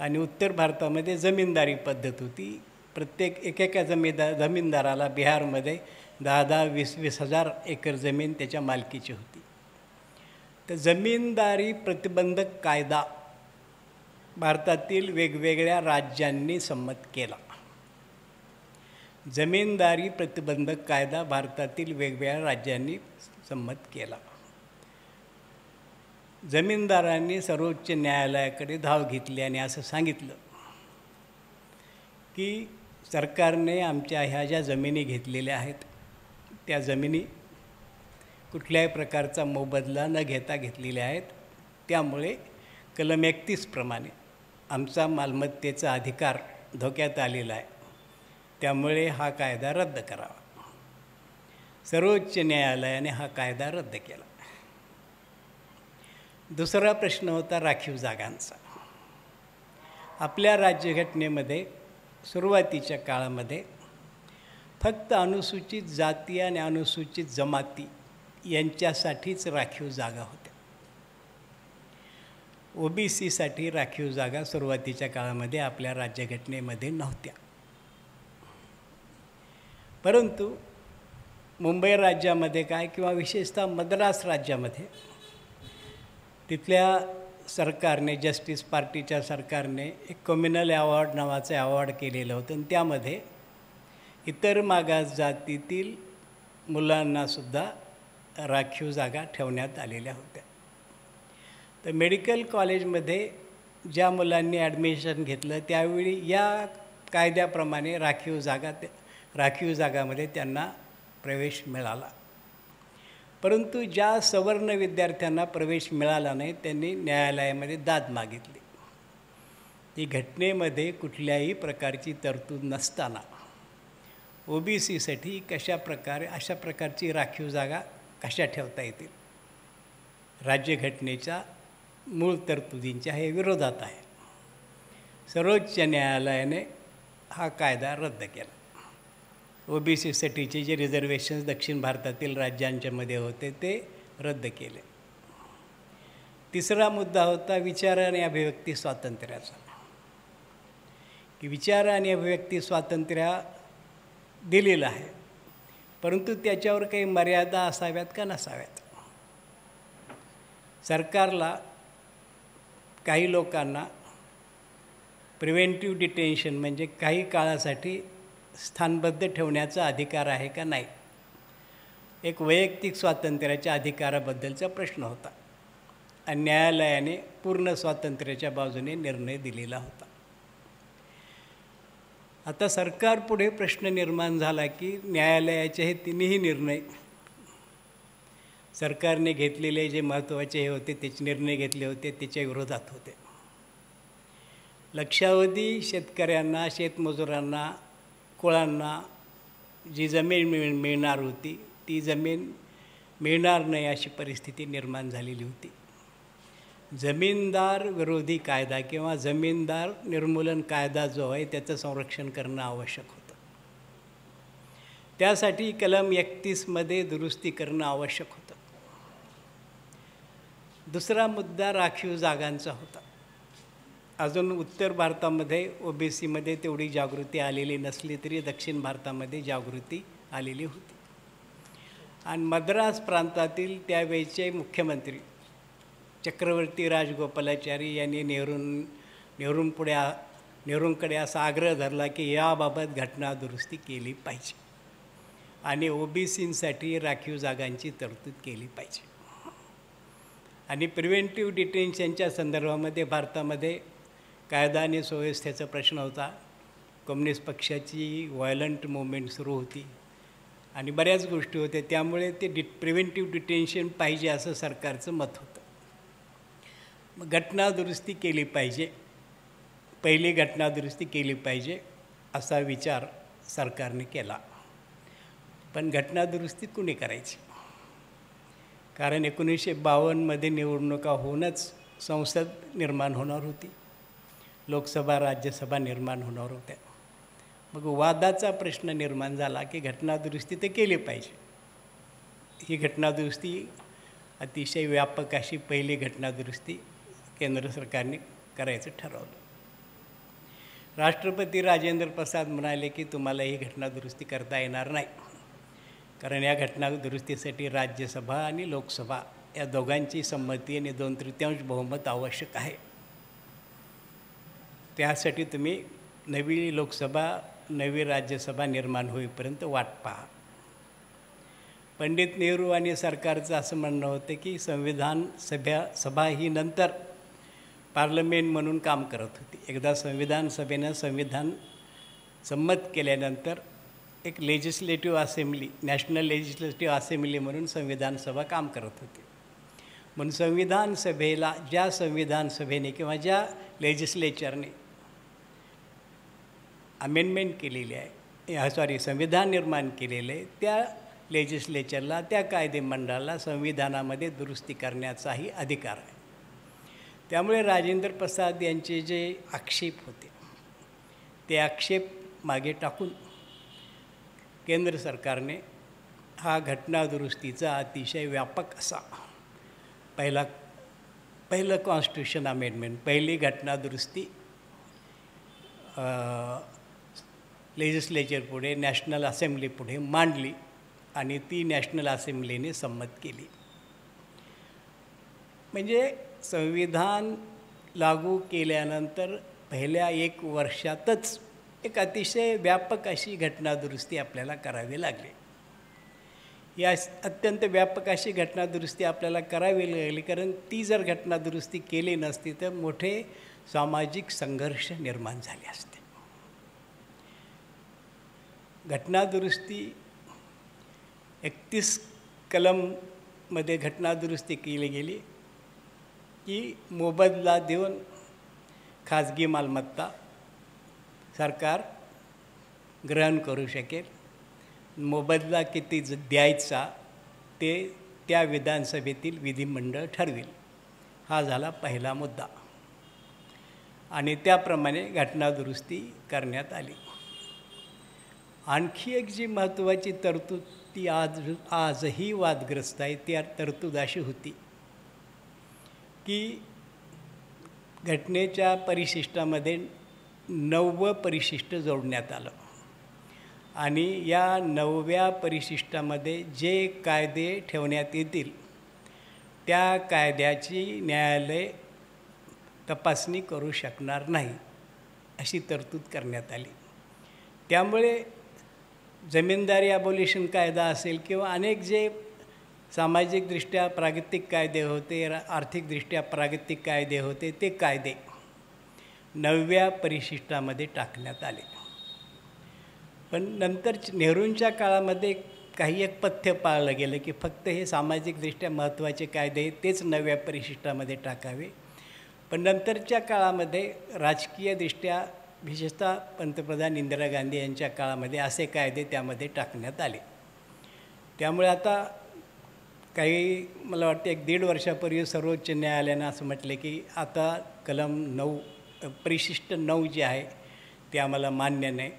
आणि उत्तर भारतामध्ये जमीनदारी पद्धत होती. प्रत्येक एकेका जमीनदाराला बिहारमध्ये 10-20 हजार एकर जमीन त्याच्या मालकीची होती. तर जमीनदारी प्रतिबंधक कायदा भारतातील वेगवेगळ्या राज्यांनी संमत केला. जमीनदारी प्रतिबंधक कायदा भारतातील वेगवेगळ्या राज्यांनी संमत केला. जमीनदारांनी सर्वोच्च न्यायालयाकडे धाव घेतली आणि असं सांगितलं की सरकारने आमच्या ह्या ज्या जमिनी घेतलेल्या आहेत त्या जमिनी कुठल्याही प्रकारचा मोबदला न घेता घेतलेल्या आहेत. त्यामुळे कलम 31 प्रमाणे आमचा मालमत्तेचा अधिकार धोक्यात आलेला आहे. त्यामुळे हा कायदा रद्द करावा. सर्वोच्च न्यायालयाने हा कायदा रद्द केला. दुसरा प्रश्न होता राखीव जागांचा. आपल्या राज्यघटनेमध्ये सुरुवातीच्या काळामध्ये फक्त अनुसूचित जाती आणि अनुसूचित जमाती यांच्यासाठीच राखीव जागा होत्या. OBCसाठी राखीव जागा सुरुवातीच्या काळामध्ये आपल्या राज्यघटनेमध्ये नव्हत्या. परंतु मुंबई राज्यामध्ये किंवा विशेषतः मद्रास राज्यामध्ये तिथल्या सरकारने जस्टिस पार्टीच्या सरकारने एक कम्युनल अवॉर्ड नावाचं अवॉर्ड केलेलं होतं आणि त्यामध्ये इतर मागास जातीतील मुलांनासुद्धा राखीव जागा ठेवण्यात आलेल्या होत्या. तर मेडिकल कॉलेजमध्ये ज्या मुलांनी ॲडमिशन घेतलं त्यावेळी या कायद्याप्रमाणे राखीव जागामध्ये त्यांना प्रवेश मिळाला. परंतु ज्या सवर्ण विद्यार्थ्यांना प्रवेश मिळाला नाही त्यांनी न्यायालयामध्ये दाद मागितली. ही घटनेमध्ये कुठल्याही प्रकारची तरतूद नसताना OBCसाठी अशा प्रकारची राखीव जागा कशा ठेवता येतील. राज्यघटनेच्या मूळ तरतुदींच्या हे विरोधात आहे. सर्वोच्च न्यायालयाने हा कायदा रद्द केला. OBCसाठीचे जे रिझर्वेशन्स दक्षिण भारतातील राज्यांच्यामध्ये होते ते रद्द केले. तिसरा मुद्दा होता विचार आणि अभिव्यक्ती स्वातंत्र्याचा. की विचार आणि अभिव्यक्ती स्वातंत्र्य दिलेलं आहे, परंतु त्याच्यावर काही मर्यादा असाव्यात का नसाव्यात. सरकारला काही लोकांना प्रिव्हेंटिव्ह डिटेन्शन म्हणजे काही काळासाठी स्थानबद्ध ठेवण्याचा अधिकार आहे का नाही, एक वैयक्तिक स्वातंत्र्याच्या अधिकाराबद्दलचा प्रश्न होता आणि न्यायालयाने पूर्ण स्वातंत्र्याच्या बाजूने निर्णय दिलेला होता. आता सरकारपुढे प्रश्न निर्माण झाला की न्यायालयाचे हे 3ही निर्णय सरकारने घेतलेले जे महत्त्वाचे हे होते त्याचे निर्णय घेतले होते त्याच्या विरोधात होते. लक्षावधी शेतकऱ्यांना, शेतमजुरांना, कुळांना जी जमीन मिळणार होती ती जमीन मिळणार नाही अशी परिस्थिती निर्माण झालेली होती. जमीनदार विरोधी कायदा किंवा जमीनदार निर्मूलन कायदा जो आहे त्याचं संरक्षण करणं आवश्यक होतं. त्यासाठी कलम 31मध्ये दुरुस्ती करणं आवश्यक होतं. दुसरा मुद्दा राखीव जागांचा होता. अजून उत्तर भारतामध्ये OBCमध्ये तेवढी जागृती आलेली नसली तरी दक्षिण भारतामध्ये जागृती आलेली होती. आणि मद्रास प्रांतातील त्यावेळचे मुख्यमंत्री चक्रवर्ती राजगोपालाचारी यांनी नेहरूंकडे असा आग्रह धरला की याबाबत घटना दुरुस्ती केली पाहिजे आणि OBCसाठी राखीव जागांची तरतूद केली पाहिजे. आणि प्रिव्हेंटिव्ह डिटेन्शनच्या संदर्भामध्ये भारतामध्ये कायदा आणि सुव्यवस्थेचा प्रश्न होता. कम्युनिस्ट पक्षाची व्हायलंट मूवमेंट सुरू होती आणि बऱ्याच गोष्टी होत्या. त्यामुळे ते प्रिव्हेंटिव्ह डिटेन्शन पाहिजे असं सरकारचं मत होतं. मग घटना दुरुस्ती केली पाहिजे, पहिली घटना दुरुस्ती केली पाहिजे असा विचार सरकारने केला. पण घटना दुरुस्ती कुणी करायची? कारण 1952मध्ये निवडणुका होऊनच संसद निर्माण होणार होती, लोकसभा राज्यसभा निर्माण होणार होत्या. मग वादाचा प्रश्न निर्माण झाला की घटना दुरुस्ती तर केली पाहिजे. ही घटना दुरुस्ती अतिशय व्यापक अशी पहिली घटना दुरुस्ती केंद्र सरकारने करायचं ठरवलं. राष्ट्रपती राजेंद्र प्रसाद म्हणाले की तुम्हाला ही घटना दुरुस्ती करता येणार नाही, कारण या घटना दुरुस्तीसाठी राज्यसभा आणि लोकसभा या दोघांची संमती आणि 2/3 बहुमत आवश्यक आहे. त्यासाठी तुम्ही नवी लोकसभा नवी राज्यसभा निर्माण होईपर्यंत वाट पहा. पंडित नेहरू आणि सरकारचं असं म्हणणं होतं की संविधान सभा ही नंतर पार्लमेंट म्हणून काम करत होती. एकदा संविधान सभेनं संविधान संमत केल्यानंतर एक legislative assembly, national legislative assembly म्हणून संविधान सभा काम करत होती. म्हणून ज्या संविधान सभेने किंवा ज्या लेजिस्लेचरने अमेंडमेंट केलेली आहे, संविधान निर्माण केलेलं आहे, त्या लेजिस्लेचरला, त्या कायदेमंडळाला संविधानामध्ये दुरुस्ती करण्याचाही अधिकार आहे. त्यामुळे राजेंद्र प्रसाद यांचे जे आक्षेप होते ते आक्षेप मागे टाकून केंद्र सरकारने हा घटना दुरुस्तीचा अतिशय व्यापक असा पहिलं कॉन्स्टिट्यूशन अमेंडमेंट, पहिली घटना दुरुस्ती लेजिस्लेचर पुढे, नॅशनल असेंब्ली पुढे मांडली आणि ती नॅशनल असेंब्लीने संमत केली. म्हणजे संविधान लागू केल्यानंतर पहिल्या 1 वर्षातच एक अतिशय व्यापक अशी घटना दुरुस्ती आपल्याला करावी लागली. या अत्यंत व्यापक अशी घटना दुरुस्ती आपल्याला करावी लागली कारण ती जर घटना दुरुस्ती केली नसती तर मोठे सामाजिक संघर्ष निर्माण झाले असते. घटना दुरुस्ती 31 कलममध्ये घटना दुरुस्ती केली गेली की मोबदला देऊन खाजगी मालमत्ता सरकार ग्रहण करू शकेल. मोबदला किती द्यायचा ते त्या विधानसभेतील विधिमंडळ ठरवेल. हा झाला पहिला मुद्दा आणि त्याप्रमाणे घटना दुरुस्ती करण्यात आली. आणखी एक जी महत्त्वाची तरतूद ती आजही वादग्रस्त आहे, ती तरतूद अशी होती की घटनेच्या परिशिष्टामध्ये 9वं परिशिष्ट जोडण्यात आलं आणि या 9व्या परिशिष्टामध्ये जे कायदे ठेवण्यात येतील त्या कायद्याची न्यायालय तपासणी करू शकणार नाही अशी तरतूद करण्यात आली. त्यामुळे जमीनदारी ॲबॉलिशन कायदा असेल किंवा अनेक जे सामाजिकदृष्ट्या प्रागतिक कायदे होते, आर्थिकदृष्ट्या प्रागतिक कायदे होते, ते कायदे 9व्या परिशिष्टामध्ये टाकण्यात आले. पण नंतर नेहरूंच्या काळामध्ये काही एक पथ्य पाळलं गेलं की फक्त हे सामाजिकदृष्ट्या महत्त्वाचे कायदे तेच 9व्या परिशिष्टामध्ये टाकावे. पण नंतरच्या काळामध्ये राजकीयदृष्ट्या विशेषतः पंतप्रधान इंदिरा गांधी यांच्या काळामध्ये असे कायदे त्यामध्ये टाकण्यात आले. त्यामुळे आता काही मला वाटतं 1-1.5 वर्षापूर्वी सर्वोच्च न्यायालयानं असं म्हटलं की आता कलम 9 परिशिष्ट 9 जे आहे ते आम्हाला मान्य नाही.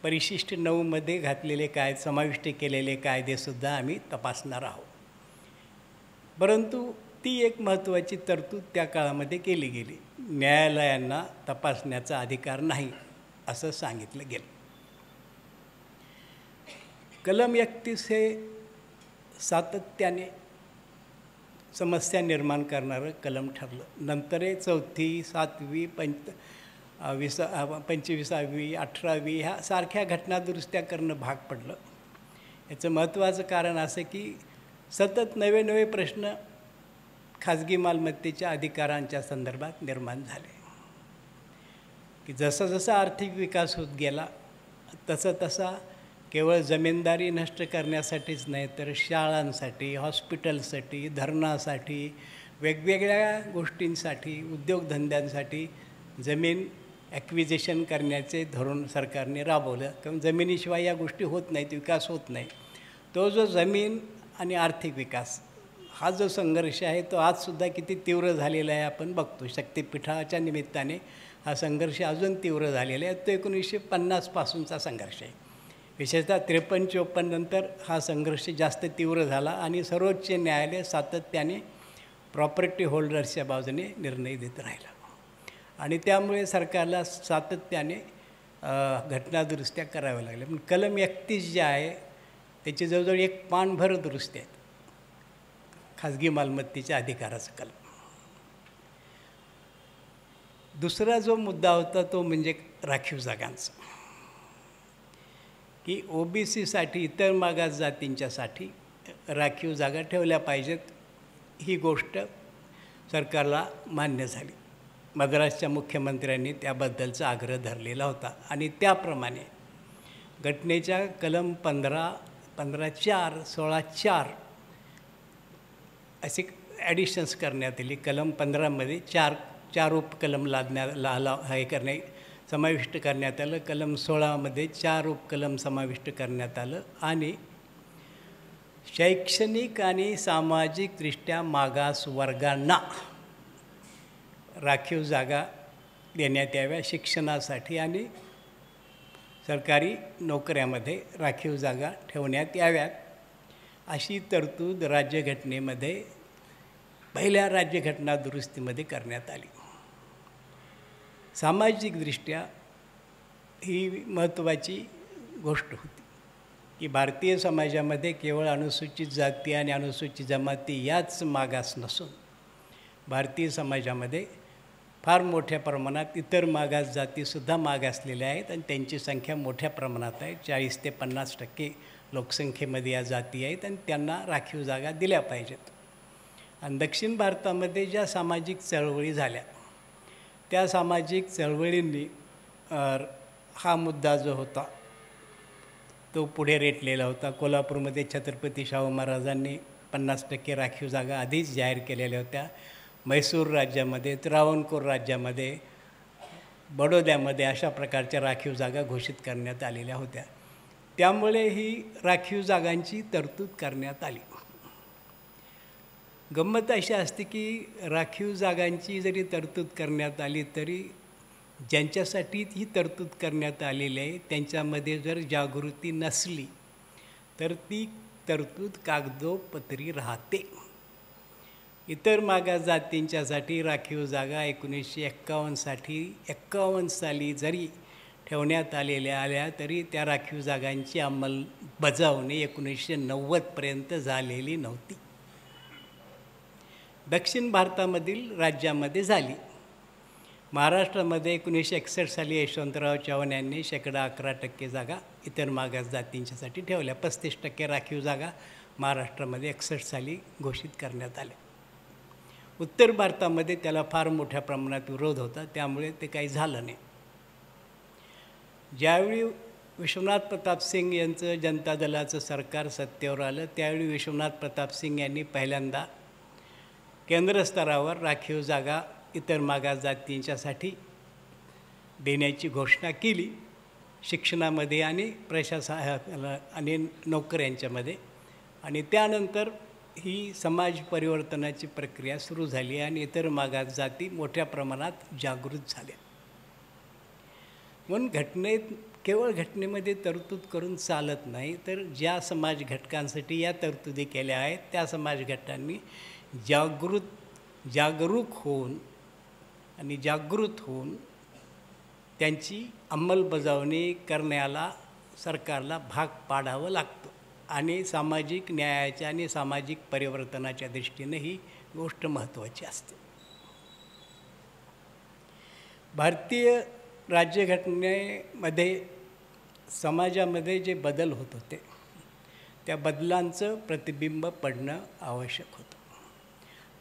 परिशिष्ट 9मध्ये घातलेले समाविष्ट केलेले कायदेसुद्धा आम्ही तपासणार आहोत. परंतु ती एक महत्त्वाची तरतूद त्या काळामध्ये केली गेली. न्यायालयांना तपासण्याचा अधिकार नाही असं सांगितलं गेलं. कलम 31 हे सातत्याने समस्या निर्माण करणारं कलम ठरलं. नंतर 4थी 7वी 25वी 18वी ह्या सारख्या घटनादुरुस्त्या करणं भाग पडलं. याचं महत्त्वाचं कारण असं की सतत नवे नवे प्रश्न खाजगी मालमत्तेच्या अधिकारांच्या संदर्भात निर्माण झाले की जसा जसा आर्थिक विकास होत गेला तसा तसा केवळ जमीनदारी नष्ट करण्यासाठीच नाही तर शाळांसाठी, हॉस्पिटलसाठी, धरणासाठी, वेगवेगळ्या गोष्टींसाठी, उद्योगधंद्यांसाठी जमीन ॲक्विजिशन करण्याचे धोरण सरकारने राबवलं. कारण जमिनीशिवाय या गोष्टी होत नाहीत, विकास होत नाही. तो जो जमीन आणि आर्थिक विकास हा जो संघर्ष आहे तो आजसुद्धा किती तीव्र झालेला आहे आपण बघतो. शक्तिपीठाच्या निमित्ताने हा संघर्ष अजून तीव्र झालेला आहे. तो 1950पासूनचा संघर्ष आहे. विशेषतः 53-54 नंतर हा संघर्ष जास्त तीव्र झाला आणि सर्वोच्च न्यायालय सातत्याने प्रॉपर्टी होल्डर्सच्या बाजूने निर्णय देत राहिला आणि त्यामुळे सरकारला सातत्याने घटनादुरुस्त्या कराव्या लागल्या. पण कलम 31 जे आहे त्याची जवळजवळ एक पानभर दुरुस्त्या आहेत खाजगी मालमत्तेच्या अधिकाराचं कलम. दुसरा जो मुद्दा होता तो म्हणजे राखीव जागांचा की OBCसाठी इतर मागास जातींच्यासाठी राखीव जागा ठेवल्या पाहिजेत ही गोष्ट सरकारला मान्य झाली. मद्रासच्या मुख्यमंत्र्यांनी त्याबद्दलचा आग्रह धरलेला होता आणि त्याप्रमाणे घटनेच्या कलम 15, 15(4), 16(4) असे ॲडिशन्स करण्यात आली. कलम 15मध्ये चार उपकलम समाविष्ट करण्यात आलं. कलम 16मध्ये 4 उपकलम समाविष्ट करण्यात आलं आणि शैक्षणिक आणि सामाजिकदृष्ट्या मागास वर्गांना राखीव जागा देण्यात याव्या. शिक्षणासाठी आणि सरकारी नोकऱ्यामध्ये राखीव जागा ठेवण्यात याव्यात अशी तरतूद राज्यघटनेमध्ये पहिल्या राज्यघटना दुरुस्तीमध्ये करण्यात आली. सामाजिकदृष्ट्या ही महत्त्वाची गोष्ट होती की भारतीय समाजामध्ये केवळ अनुसूचित जाती आणि अनुसूचित जमाती याच मागास नसून भारतीय समाजामध्ये फार मोठ्या प्रमाणात इतर मागास जातीसुद्धा मागासलेल्या आहेत आणि त्यांची संख्या मोठ्या प्रमाणात आहे. 40 ते 50% लोकसंख्येमध्ये या जाती आहेत आणि त्यांना राखीव जागा दिल्या पाहिजेत. आणि दक्षिण भारतामध्ये ज्या सामाजिक चळवळी झाल्या त्या सामाजिक चळवळींनी हा मुद्दा जो होता तो पुढे रेटलेला होता. कोल्हापूरमध्ये छत्रपती शाहू महाराजांनी 50% राखीव जागा आधीच जाहीर केलेल्या होत्या. म्हैसूर राज्यामध्ये, त्रावणकोर राज्यामध्ये, बडोद्यामध्ये अशा प्रकारच्या राखीव जागा घोषित करण्यात आलेल्या होत्या. त्यामुळे ही राखीव जागांची तरतूद करण्यात आली. गंमत अशी असते की राखीव जागांची जरी तरतूद करण्यात आली तरी ज्यांच्यासाठी ही तरतूद करण्यात आलेली आहे त्यांच्यामध्ये जर जागृती नसली तर ती तरतूद कागदोपत्री राहते. इतर मागास जातींच्यासाठी राखीव जागा 1951 साली जरी ठेवण्यात आल्या तरी त्या राखीव जागांची अंमलबजावणी 1990पर्यंत झालेली नव्हती. दक्षिण भारतामधील राज्यामध्ये झाली. महाराष्ट्रामध्ये 1961 साली यशवंतराव चव्हाण यांनी 11% जागा इतर मागास जातींच्यासाठी ठेवल्या. 35% राखीव जागा महाराष्ट्रामध्ये 61 साली घोषित करण्यात आल्या. उत्तर भारतामध्ये त्याला फार मोठ्या प्रमाणात विरोध होता त्यामुळे ते काही झालं नाही. ज्यावेळी विश्वनाथ प्रताप सिंग यांचं जनता दलाचं सरकार सत्तेवर आलं त्यावेळी विश्वनाथ प्रताप सिंग यांनी पहिल्यांदा केंद्र स्तरावर राखीव जागा इतर मागास जातींच्यासाठी देण्याची घोषणा केली. शिक्षणामध्ये आणि प्रशासन आणि नोकऱ्यांच्यामध्ये. आणि त्यानंतर ही समाज परिवर्तनाची प्रक्रिया सुरू झाली आणि इतर मागास जाती मोठ्या प्रमाणात जागृत झाल्या. म्हणून केवळ घटनेमध्ये तरतूद करून चालत नाही, तर ज्या समाज घटकांसाठी या तरतुदी केल्या आहेत त्या समाज घटकांनी जागरूक होऊन आणि जागृत होऊन त्यांची अंमलबजावणी करण्याला सरकारला भाग पाडावं लागतं. आणि सामाजिक न्यायाच्या आणि सामाजिक परिवर्तनाच्या दृष्टीने ही गोष्ट महत्त्वाची असते. भारतीय राज्यघटनेमध्ये समाजामध्ये जे बदल होत होते त्या बदलांचं प्रतिबिंब पडणं आवश्यक होतं.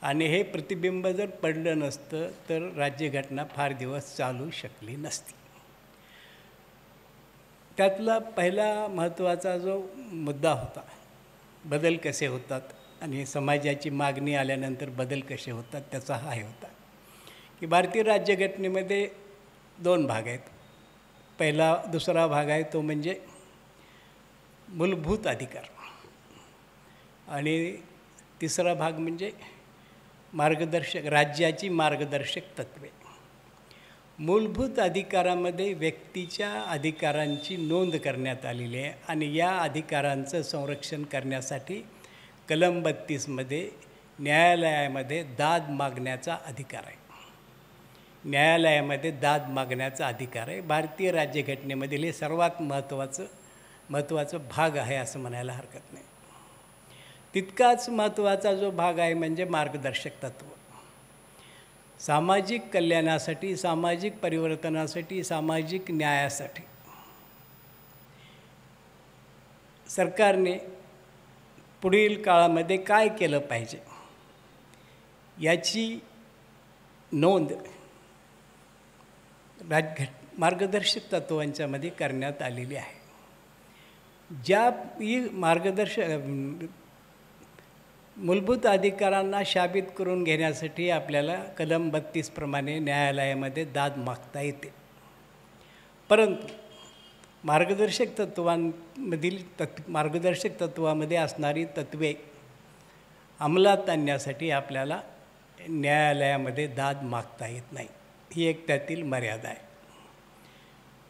आणि हे प्रतिबिंब जर पडलं नसतं तर राज्यघटना फार दिवस चालू शकली नसती. त्यातला पहिला महत्त्वाचा जो मुद्दा होता, बदल कसे होतात आणि समाजाची मागणी आल्यानंतर बदल कसे होतात, त्याचा हा हे होता की भारतीय राज्यघटनेमध्ये 2 भाग आहेत. दुसरा भाग आहे तो म्हणजे मूलभूत अधिकार आणि तिसरा भाग म्हणजे राज्याची मार्गदर्शक तत्त्वे. मूलभूत अधिकारामध्ये व्यक्तीच्या अधिकारांची नोंद करण्यात आलेली आहे आणि या अधिकारांचं संरक्षण करण्यासाठी कलम 32मध्ये न्यायालयामध्ये दाद मागण्याचा अधिकार आहे. न्यायालयामध्ये दाद मागण्याचा अधिकार आहे. भारतीय राज्यघटनेमधील हे सर्वात महत्त्वाचं भाग आहे असं म्हणायला हरकत नाही. तितकाच महत्त्वाचा जो भाग आहे म्हणजे मार्गदर्शक तत्त्व. सामाजिक कल्याणासाठी, सामाजिक परिवर्तनासाठी, सामाजिक न्यायासाठी सरकारने पुढील काळामध्ये काय केलं पाहिजे याची नोंद मार्गदर्शक तत्त्वांच्यामध्ये करण्यात आलेली आहे. ही मूलभूत अधिकारांना शाबित करून घेण्यासाठी आपल्याला कलम 32 प्रमाणे न्यायालयामध्ये दाद मागता येते. परंतु मार्गदर्शक तत्त्वामध्ये असणारी तत्त्वे अंमलात आणण्यासाठी आपल्याला न्यायालयामध्ये दाद मागता येत नाही. ही एक त्यातील मर्यादा आहे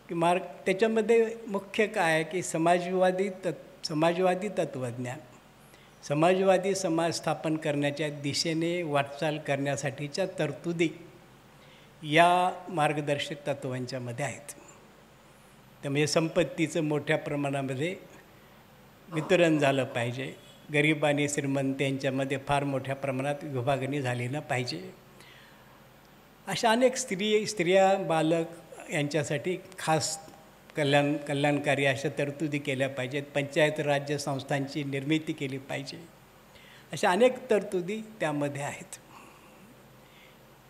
की त्याच्यामध्ये मुख्य काय आहे की समाजवादी तत्त्वज्ञान, समाजवादी समाज स्थापन करण्याच्या दिशेने वाटचाल करण्यासाठीच्या तरतुदी या मार्गदर्शक तत्त्वांच्यामध्ये आहेत. त्यामुळे संपत्तीचं मोठ्या प्रमाणामध्ये वितरण झालं पाहिजे, गरीब आणि श्रीमंत यांच्यामध्ये फार मोठ्या प्रमाणात विभागणी झाली न पाहिजे. अशा अनेक स्त्रिया, बालक यांच्यासाठी खास कल्याणकारी अशा तरतुदी केल्या पाहिजेत. पंचायत राज्य संस्थांची निर्मिती केली पाहिजे. अशा अनेक तरतुदी त्यामध्ये आहेत.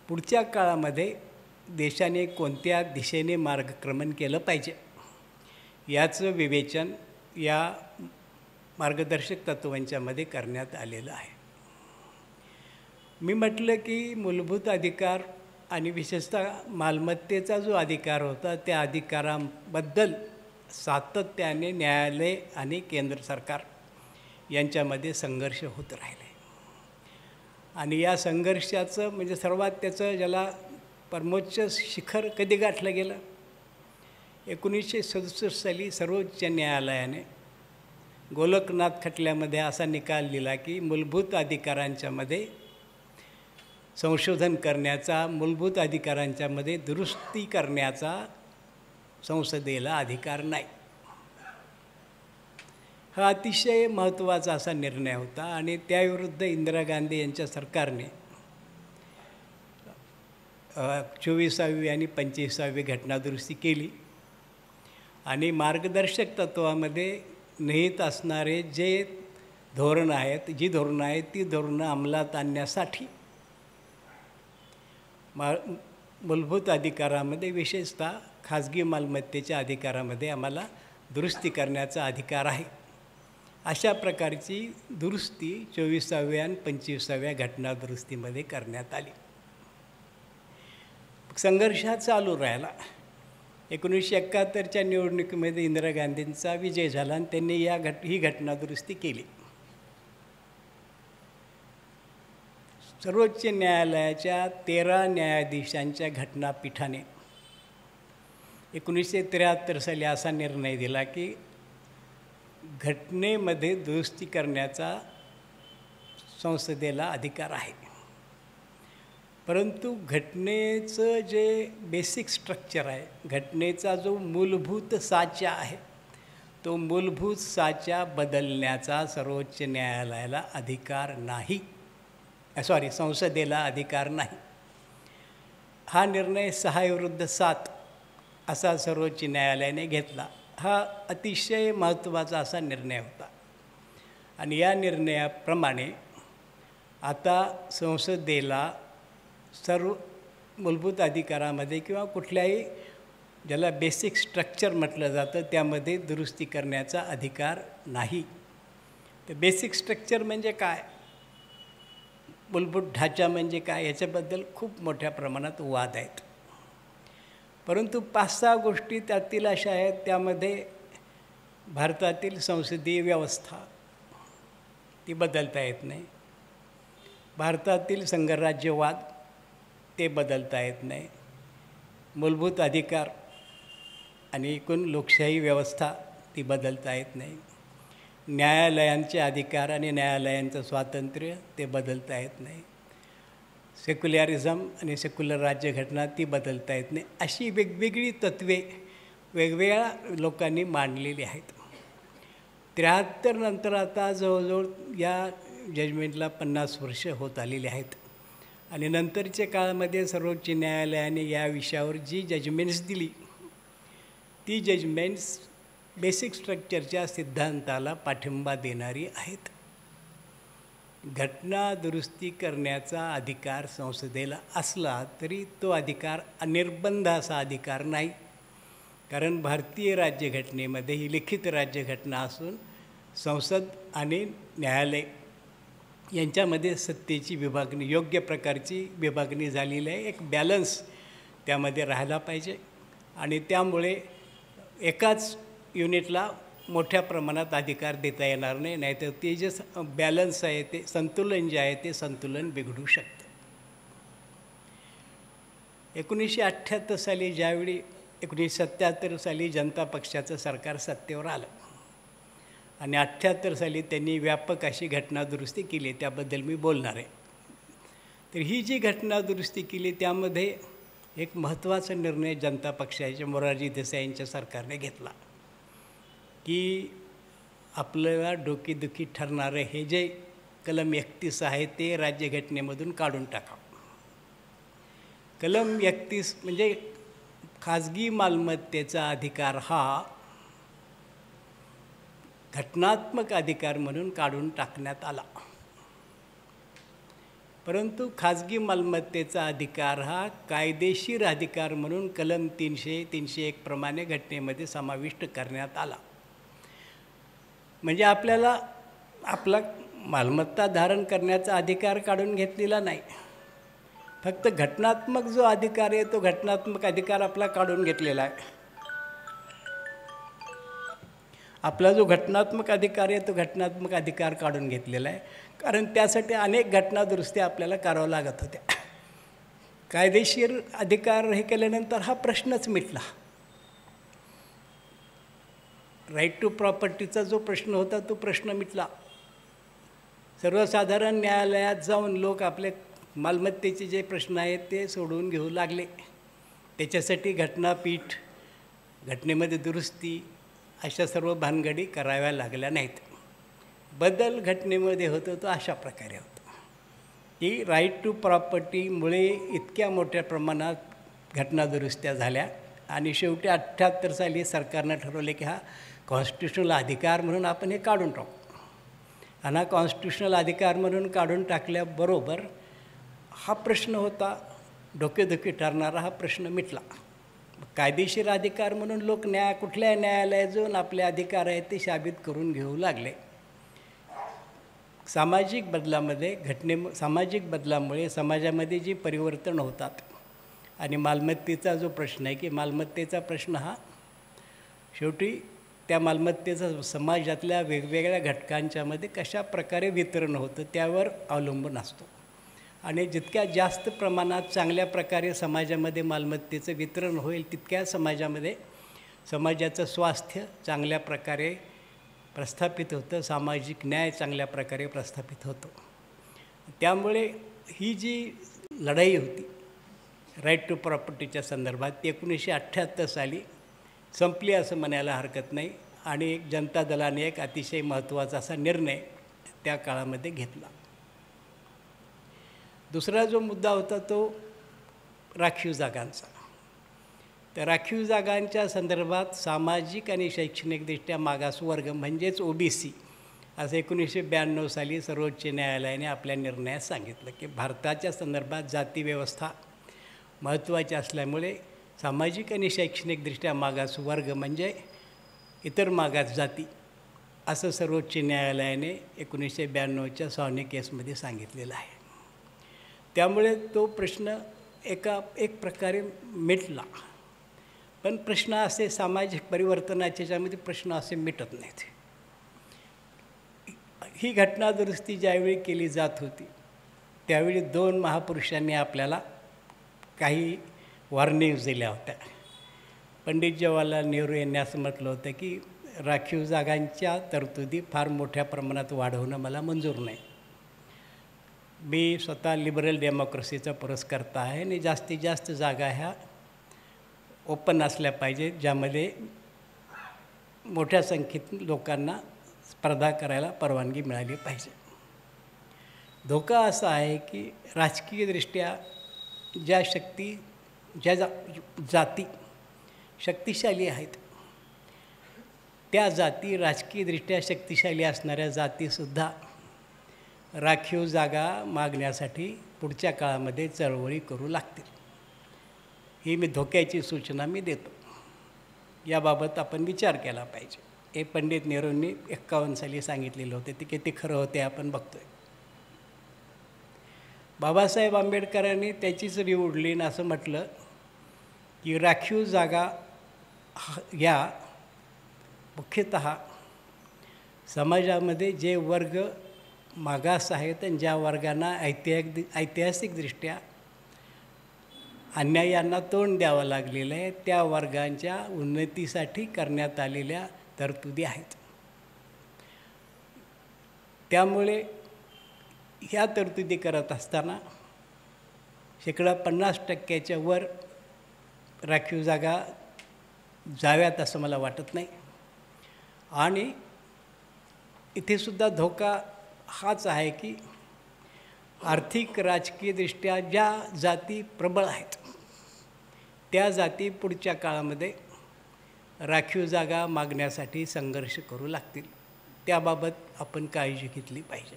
पुढच्या काळामध्ये देशाने कोणत्या दिशेने मार्गक्रमण केलं पाहिजे याचं विवेचन या मार्गदर्शक तत्त्वांच्यामध्ये करण्यात आलेलं आहे. मी म्हटलं की मूलभूत अधिकार आणि विशेषतः मालमत्तेचा जो अधिकार होता त्या अधिकारांबद्दल सातत्याने न्यायालय आणि केंद्र सरकार यांच्यामध्ये संघर्ष होत राहिले. आणि या संघर्षाचं म्हणजे सर्वात त्याचं ज्याला परमोच्च शिखर कधी गाठलं गेलं, 1967 साली सर्वोच्च न्यायालयाने गोलकनाथ खटल्यामध्ये असा निकाल दिला की मूलभूत अधिकारांच्यामध्ये संशोधन करण्याचा, मूलभूत अधिकारांच्यामध्ये दुरुस्ती करण्याचा संसदेला अधिकार नाही. हा अतिशय महत्त्वाचा असा निर्णय होता आणि त्याविरुद्ध इंदिरा गांधी यांच्या सरकारने 24वी आणि 25वी घटनादुरुस्ती केली आणि मार्गदर्शक तत्त्वामध्ये निहित असणारे जे धोरणं आहेत, जी धोरणं आहेत ती धोरणं अंमलात आणण्यासाठी मूलभूत अधिकारामध्ये विशेषतः खाजगी मालमत्तेच्या अधिकारामध्ये आम्हाला दुरुस्ती करण्याचा अधिकार आहे. अशा प्रकारची दुरुस्ती 24व्या आणि 25व्या घटनादुरुस्तीमध्ये करण्यात आली. संघर्ष हा चालू राहिला. 1971च्या निवडणुकीमध्ये इंदिरा गांधींचा विजय झाला आणि त्यांनी ही घटनादुरुस्ती केली. सर्वोच्च न्यायालयाच्या 13 न्यायाधीशांच्या घटनापीठाने 1973 साली असा निर्णय दिला की घटनेमध्ये दुरुस्ती करण्याचा संसदेला अधिकार आहे, परंतु घटनेचं जे बेसिक स्ट्रक्चर आहे, घटनेचा जो मूलभूत साचा आहे, तो मूलभूत साचा बदलण्याचा सर्वोच्च न्यायालयाला अधिकार नाही, संसदेला अधिकार नाही. हा निर्णय 6-7 असा सर्वोच्च न्यायालयाने घेतला. हा अतिशय महत्त्वाचा असा निर्णय होता आणि या निर्णयाप्रमाणे आता संसदेला सर्व मूलभूत अधिकारामध्ये किंवा कुठल्याही ज्याला बेसिक स्ट्रक्चर म्हटलं जातं त्यामध्ये दुरुस्ती करण्याचा अधिकार नाही. तर बेसिक स्ट्रक्चर म्हणजे काय, मूलभूत ढाचा म्हणजे काय, याच्याबद्दल खूप मोठ्या प्रमाणात वाद आहेत. परंतु 5-6 गोष्टी त्यातील अशा आहेत, त्यामध्ये भारतातील संसदीय व्यवस्था ती बदलता येत नाही, भारतातील संघराज्यवाद ते बदलता येत नाही, मूलभूत अधिकार आणि एकूण लोकशाही व्यवस्था ती बदलता येत नाही, न्यायालयांचे अधिकार आणि न्यायालयांचं स्वातंत्र्य ते बदलता येत नाही, सेक्युलरिझम आणि सेक्युलर राज्यघटना ती बदलता येत नाही. अशी वेगवेगळी तत्त्वे वेगवेगळ्या लोकांनी मांडलेली आहेत. 73 नंतर आता जवळजवळ या जजमेंटला 50 वर्ष होत आलेली आहेत आणि नंतरच्या काळामध्ये सर्वोच्च न्यायालयाने या विषयावर जी जजमेंट्स दिली ती जजमेंट्स बेसिक स्ट्रक्चरच्या सिद्धांताला पाठिंबा देणारी आहेत. घटना दुरुस्ती करण्याचा अधिकार संसदेला असला तरी तो अधिकार अनिर्बंध असा अधिकार नाही, कारण भारतीय राज्यघटनेमध्ये ही लिखित राज्यघटना असून संसद आणि न्यायालय यांच्यामध्ये सत्तेची विभागणी, योग्य प्रकारची विभागणी झालेली आहे. एक बॅलन्स त्यामध्ये राहायला पाहिजे आणि त्यामुळे एकाच युनिटला मोठ्या प्रमाणात अधिकार देता येणार नाही, नाहीतर ते जे बॅलन्स आहे, ते संतुलन जे आहे ते संतुलन बिघडू शकतं. 1978 साली ज्यावेळी 1977 साली जनता पक्षाचं सरकार सत्तेवर आलं आणि 78 साली त्यांनी व्यापक अशी घटना दुरुस्ती केली, त्याबद्दल मी बोलणार आहे. तर ही जी घटना दुरुस्ती केली त्यामध्ये एक महत्त्वाचा निर्णय जनता पक्षाच्या मोरारजी देसाई यांच्या सरकारने घेतला की आपल्याला डोकेदुखी ठरणारं हे जे कलम 31 आहे ते राज्यघटनेमधून काढून टाकावं. कलम 31 म्हणजे खाजगी मालमत्तेचा अधिकार हा घटनात्मक अधिकार म्हणून काढून टाकण्यात आला, परंतु खाजगी मालमत्तेचा अधिकार हा कायदेशीर अधिकार म्हणून कलम 300-301 प्रमाणे घटनेमध्ये समाविष्ट करण्यात आला. म्हणजे आपल्याला आपला मालमत्ता धारण करण्याचा अधिकार काढून घेतलेला नाही, फक्त घटनात्मक जो अधिकार आहे तो घटनात्मक अधिकार आपला काढून घेतलेला आहे. आपला जो घटनात्मक अधिकार आहे तो घटनात्मक अधिकार काढून घेतलेला आहे, कारण त्यासाठी अनेक घटना दुरुस्त्या आपल्याला कराव्या लागत होत्या. कायदेशीर अधिकार हे केल्यानंतर हा प्रश्नच मिटला. राईट टू प्रॉपर्टीचा जो प्रश्न होता तो प्रश्न मिटला. सर्वसाधारण न्यायालयात जाऊन लोक आपले मालमत्तेचे जे प्रश्न आहेत ते सोडवून घेऊ लागले. त्याच्यासाठी घटनापीठ, घटनेमध्ये दुरुस्ती अशा सर्व भानगडी कराव्या लागल्या नाहीत. बदल घटनेमध्ये होतो तो अशा प्रकारे होतो की राईट टू प्रॉपर्टीमुळे इतक्या मोठ्या प्रमाणात घटना दुरुस्त्या झाल्या आणि शेवटी 78 साली सरकारनं ठरवले की हा कॉन्स्टिट्युशनल अधिकार म्हणून आपण हे काढून टाकू. आणि हा कॉन्स्टिट्युशनल अधिकार म्हणून काढून टाकल्याबरोबर हा प्रश्न होता डोकेदुखी ठरणारा, हा प्रश्न मिटला. कायदेशीर अधिकार म्हणून लोक कुठल्या न्यायालयात जाऊन आपले अधिकार आहेत ते साबित करून घेऊ लागले. सामाजिक बदलामध्ये सामाजिक बदलामुळे समाजामध्ये जी परिवर्तन होतात आणि मालमत्तेचा जो प्रश्न आहे की मालमत्तेचा प्रश्न हा शेवटी त्या मालमत्तेचा समाजातल्या वेगवेगळ्या घटकांच्यामध्ये कशा प्रकारे वितरण होतं त्यावर अवलंबून असतो. आणि जितक्या जास्त प्रमाणात चांगल्या प्रकारे समाजामध्ये मालमत्तेचं वितरण होईल तितक्या समाजाचं स्वास्थ्य चांगल्या प्रकारे प्रस्थापित होतं, सामाजिक न्याय चांगल्या प्रकारे प्रस्थापित होतो. त्यामुळे ही जी लढाई होती राईट टू प्रॉपर्टीच्या संदर्भात ती 1978 साली संपली असं म्हणायला हरकत नाही. आणि एक जनता दलाने एक अतिशय महत्त्वाचा असा निर्णय त्या काळामध्ये घेतला. दुसरा जो मुद्दा होता तो राखीव जागांचा. तर राखीव जागांच्या संदर्भात सामाजिक आणि शैक्षणिकदृष्ट्या मागासवर्ग म्हणजेच OBC असं 1992 साली सर्वोच्च न्यायालयाने आपल्या निर्णयात सांगितलं की भारताच्या संदर्भात जाती व्यवस्था महत्त्वाची असल्यामुळे सामाजिक आणि शैक्षणिकदृष्ट्या मागासवर्ग म्हणजे इतर मागास जाती असं सर्वोच्च न्यायालयाने 1992च्या सॉनी केसमध्ये सांगितलेलं आहे. त्यामुळे तो प्रश्न एक प्रकारे मिटला. पण प्रश्न असे सामाजिक परिवर्तनाचे ज्यामध्ये प्रश्न असे मिटत नाहीत. ही घटना दुरुस्ती ज्यावेळी केली जात होती त्यावेळी 2 महापुरुषांनी आपल्याला काही वॉर्निंग्ज दिल्या होत्या. पंडित जवाहरलाल नेहरू यांनी असं म्हटलं होतं की राखीव जागांच्या तरतुदी फार मोठ्या प्रमाणात वाढवणं मला मंजूर नाही. मी स्वतः लिबरल डेमोक्रेसीचा पुरस्कर्ता आहे आणि जास्तीत जास्त जागा ह्या ओपन असल्या पाहिजेत ज्यामध्ये मोठ्या संख्येत लोकांना स्पर्धा करायला परवानगी मिळाली पाहिजे. धोका असा आहे की राजकीयदृष्ट्या ज्या जाती शक्तिशाली आहेत त्या जाती राजकीयदृष्ट्या शक्तिशाली असणाऱ्या जातीसुद्धा राखीव जागा मागण्यासाठी पुढच्या काळामध्ये चळवळी करू लागतील. ही धोक्याची सूचना मी देतो. याबाबत आपण विचार केला पाहिजे. हे पंडित नेहरूंनी 51 साली सांगितलेलं होते. ते किती खरं होते आपण बघतोय. बाबासाहेब आंबेडकरांनी त्याचीच रीव उडली आणि असं म्हटलं की राखीव जागा या मुख्यतः समाजामध्ये जे वर्ग मागास आहेत आणि ज्या वर्गांना ऐतिहासिकदृष्ट्या अन्यायांना तोंड द्यावं लागलेलं आहे त्या वर्गांच्या उन्नतीसाठी करण्यात आलेल्या तरतुदी आहेत. त्यामुळे ह्या तरतुदी करत असताना 50% वर राखीव जागा जाव्यात असं मला वाटत नाही. आणि इथेसुद्धा धोका हाच आहे की आर्थिक राजकीयदृष्ट्या ज्या जाती प्रबळ आहेत त्या जाती पुढच्या काळामध्ये राखीव जागा मागण्यासाठी संघर्ष करू लागतील. त्याबाबत आपण काळजी घेतली पाहिजे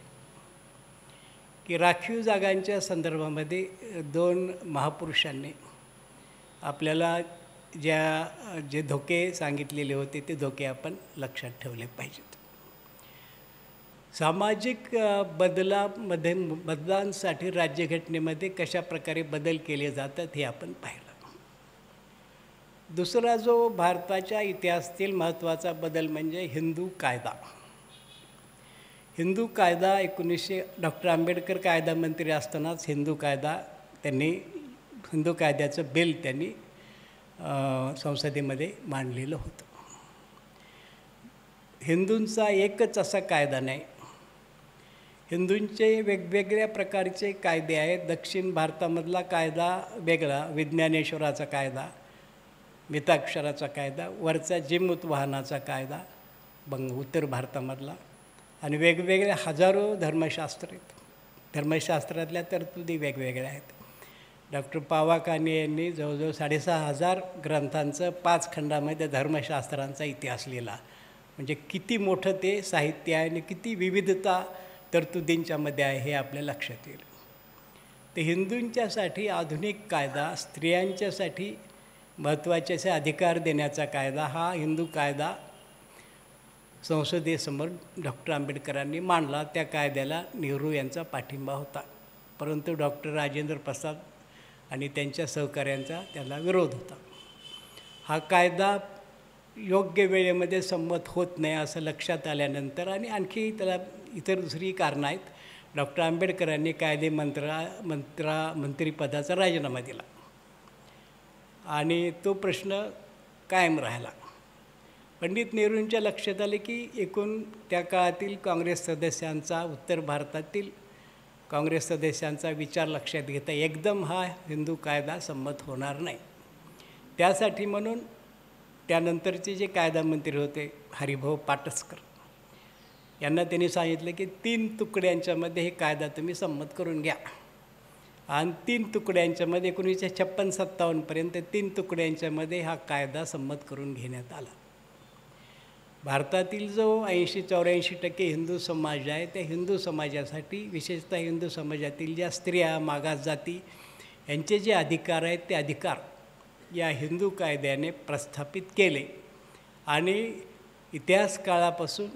की राखीव जागांच्या संदर्भामध्ये 2 महापुरुषांनी आपल्याला जे धोके सांगितलेले होते ते धोके आपण लक्षात ठेवले पाहिजेत. सामाजिक बदलांसाठी राज्यघटनेमध्ये कशा प्रकारे बदल केले जातात हे आपण पाहिलं. दुसरा जो भारताच्या इतिहासातील महत्त्वाचा बदल म्हणजे हिंदू कायदा. हिंदू कायदा डॉक्टर आंबेडकर कायदा मंत्री असतानाच हिंदू कायद्याचं बिल त्यांनी संसदेमध्ये मांडलेलं होतं. हिंदूंचा एकच असा कायदा नाही. हिंदूंचे वेगवेगळ्या प्रकारचे कायदे आहेत. दक्षिण भारतामधला कायदा वेगळा, विज्ञानेश्वराचा कायदा, मिताक्षराचा कायदा, वरचा जिमूत वाहनाचा कायदा उत्तर भारतामधला, आणि वेगवेगळे हजारो धर्मशास्त्र आहेत. धर्मशास्त्रातल्या तरतुदी वेगवेगळ्या आहेत. डॉक्टर पावा काने यांनी जवळजवळ 6,500 ग्रंथांचं 5 खंडामध्ये धर्मशास्त्रांचा इतिहास लिहिला. म्हणजे किती मोठं ते साहित्य आहे आणि किती विविधता तरतुदींच्यामध्ये आहे हे आपल्या लक्षात येईल. ते हिंदूंच्यासाठी आधुनिक कायदा, स्त्रियांच्यासाठी महत्त्वाचे असे अधिकार देण्याचा कायदा, हा हिंदू कायदा संसदेसमोर डॉक्टर आंबेडकरांनी मांडला. त्या कायद्याला नेहरू यांचा पाठिंबा होता. परंतु डॉक्टर राजेंद्र प्रसाद आणि त्यांच्या सहकाऱ्यांचा त्याला विरोध होता. हा कायदा योग्य वेळेमध्ये संमत होत नाही असं लक्षात आल्यानंतर, आणि आणखी त्याला इतर दुसरी कारणं आहेत, डॉक्टर आंबेडकरांनी कायदे मंत्रिपदाचा राजीनामा दिला आणि तो प्रश्न कायम राहिला. पंडित नेहरूंच्या लक्षात आले की एकूण त्या काळातील काँग्रेस सदस्यांचा, उत्तर भारतातील काँग्रेस सदस्यांचा विचार लक्षात घेता एकदम हा हिंदू कायदा संमत होणार नाही. त्यासाठी म्हणून त्यानंतरचे जे कायदा मंत्री होते हरिभाऊ पाटसकर यांना त्यांनी सांगितलं की 3 तुकड्यांच्यामध्ये हे कायदा तुम्ही संमत करून घ्या. आणि 3 तुकड्यांच्यामध्ये 1956-57पर्यंत 3 तुकड्यांच्यामध्ये हा कायदा संमत करून घेण्यात आला. भारतातील जो 80-84% हिंदू समाज आहे त्या हिंदू समाजासाठी, विशेषतः हिंदू समाजातील ज्या स्त्रिया, मागास जाती यांचे जे अधिकार आहेत ते अधिकार या हिंदू कायद्याने प्रस्थापित केले. आणि इतिहास काळापासून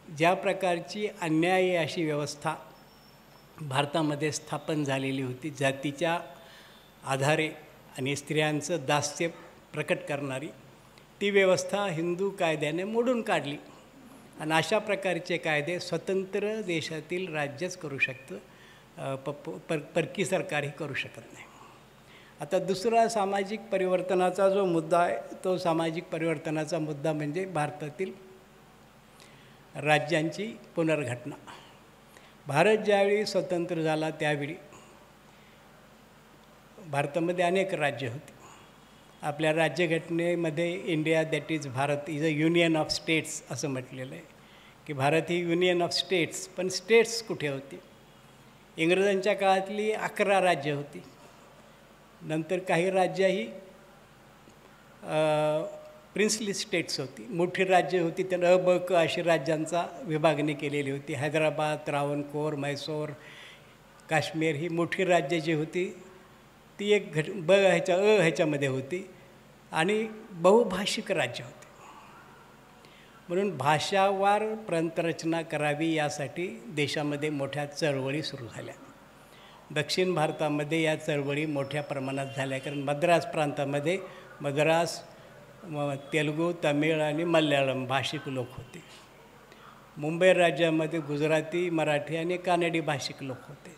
ज्या प्रकारची अन्यायी अशी व्यवस्था भारतामध्ये स्थापन झालेली होती, जातीच्या आधारे आणि स्त्रियांचं दास्य प्रकट करणारी, ती व्यवस्था हिंदू कायद्याने मोडून काढली. आणि अशा प्रकारचे कायदे स्वतंत्र देशातील राज्यच करू शकतं, परकी सरकारही करू शकत नाही. आता दुसरा सामाजिक परिवर्तनाचा जो मुद्दा आहे तो सामाजिक परिवर्तनाचा मुद्दा म्हणजे भारतातील राज्यांची पुनर्घटना. भारत ज्यावेळी स्वतंत्र झाला त्यावेळी भारतामध्ये अनेक राज्य होती. आपल्या राज्यघटनेमध्ये India that is Bharat is a union of states असं म्हटलेलं आहे की भारत ही युनियन ऑफ स्टेट्स. पण स्टेट्स कुठे होती? इंग्रजांच्या काळातली 11 राज्य होती. नंतर काही राज्य ही प्रिन्सली स्टेट्स होती, मोठी राज्य होती. त्यांना अ, ब, क अशी राज्यांचा विभागणी केलेली होती. हैदराबाद, त्रावणकोर, म्हैसूर, काश्मीर ही मोठी राज्य जी होती ती एक ह्याच्यामध्ये होती आणि बहुभाषिक राज्य होती. म्हणून भाषावार प्रांतरचना करावी यासाठी देशामध्ये मोठ्या चळवळी सुरू झाल्या. दक्षिण भारतामध्ये या चळवळी मोठ्या प्रमाणात झाल्या, कारण मद्रास प्रांतामध्ये मद्रास तेलुगू, तमिळ आणि मल्याळम भाषिक लोक होते. मुंबई राज्यामध्ये गुजराती, मराठी आणि कानडी भाषिक लोक होते.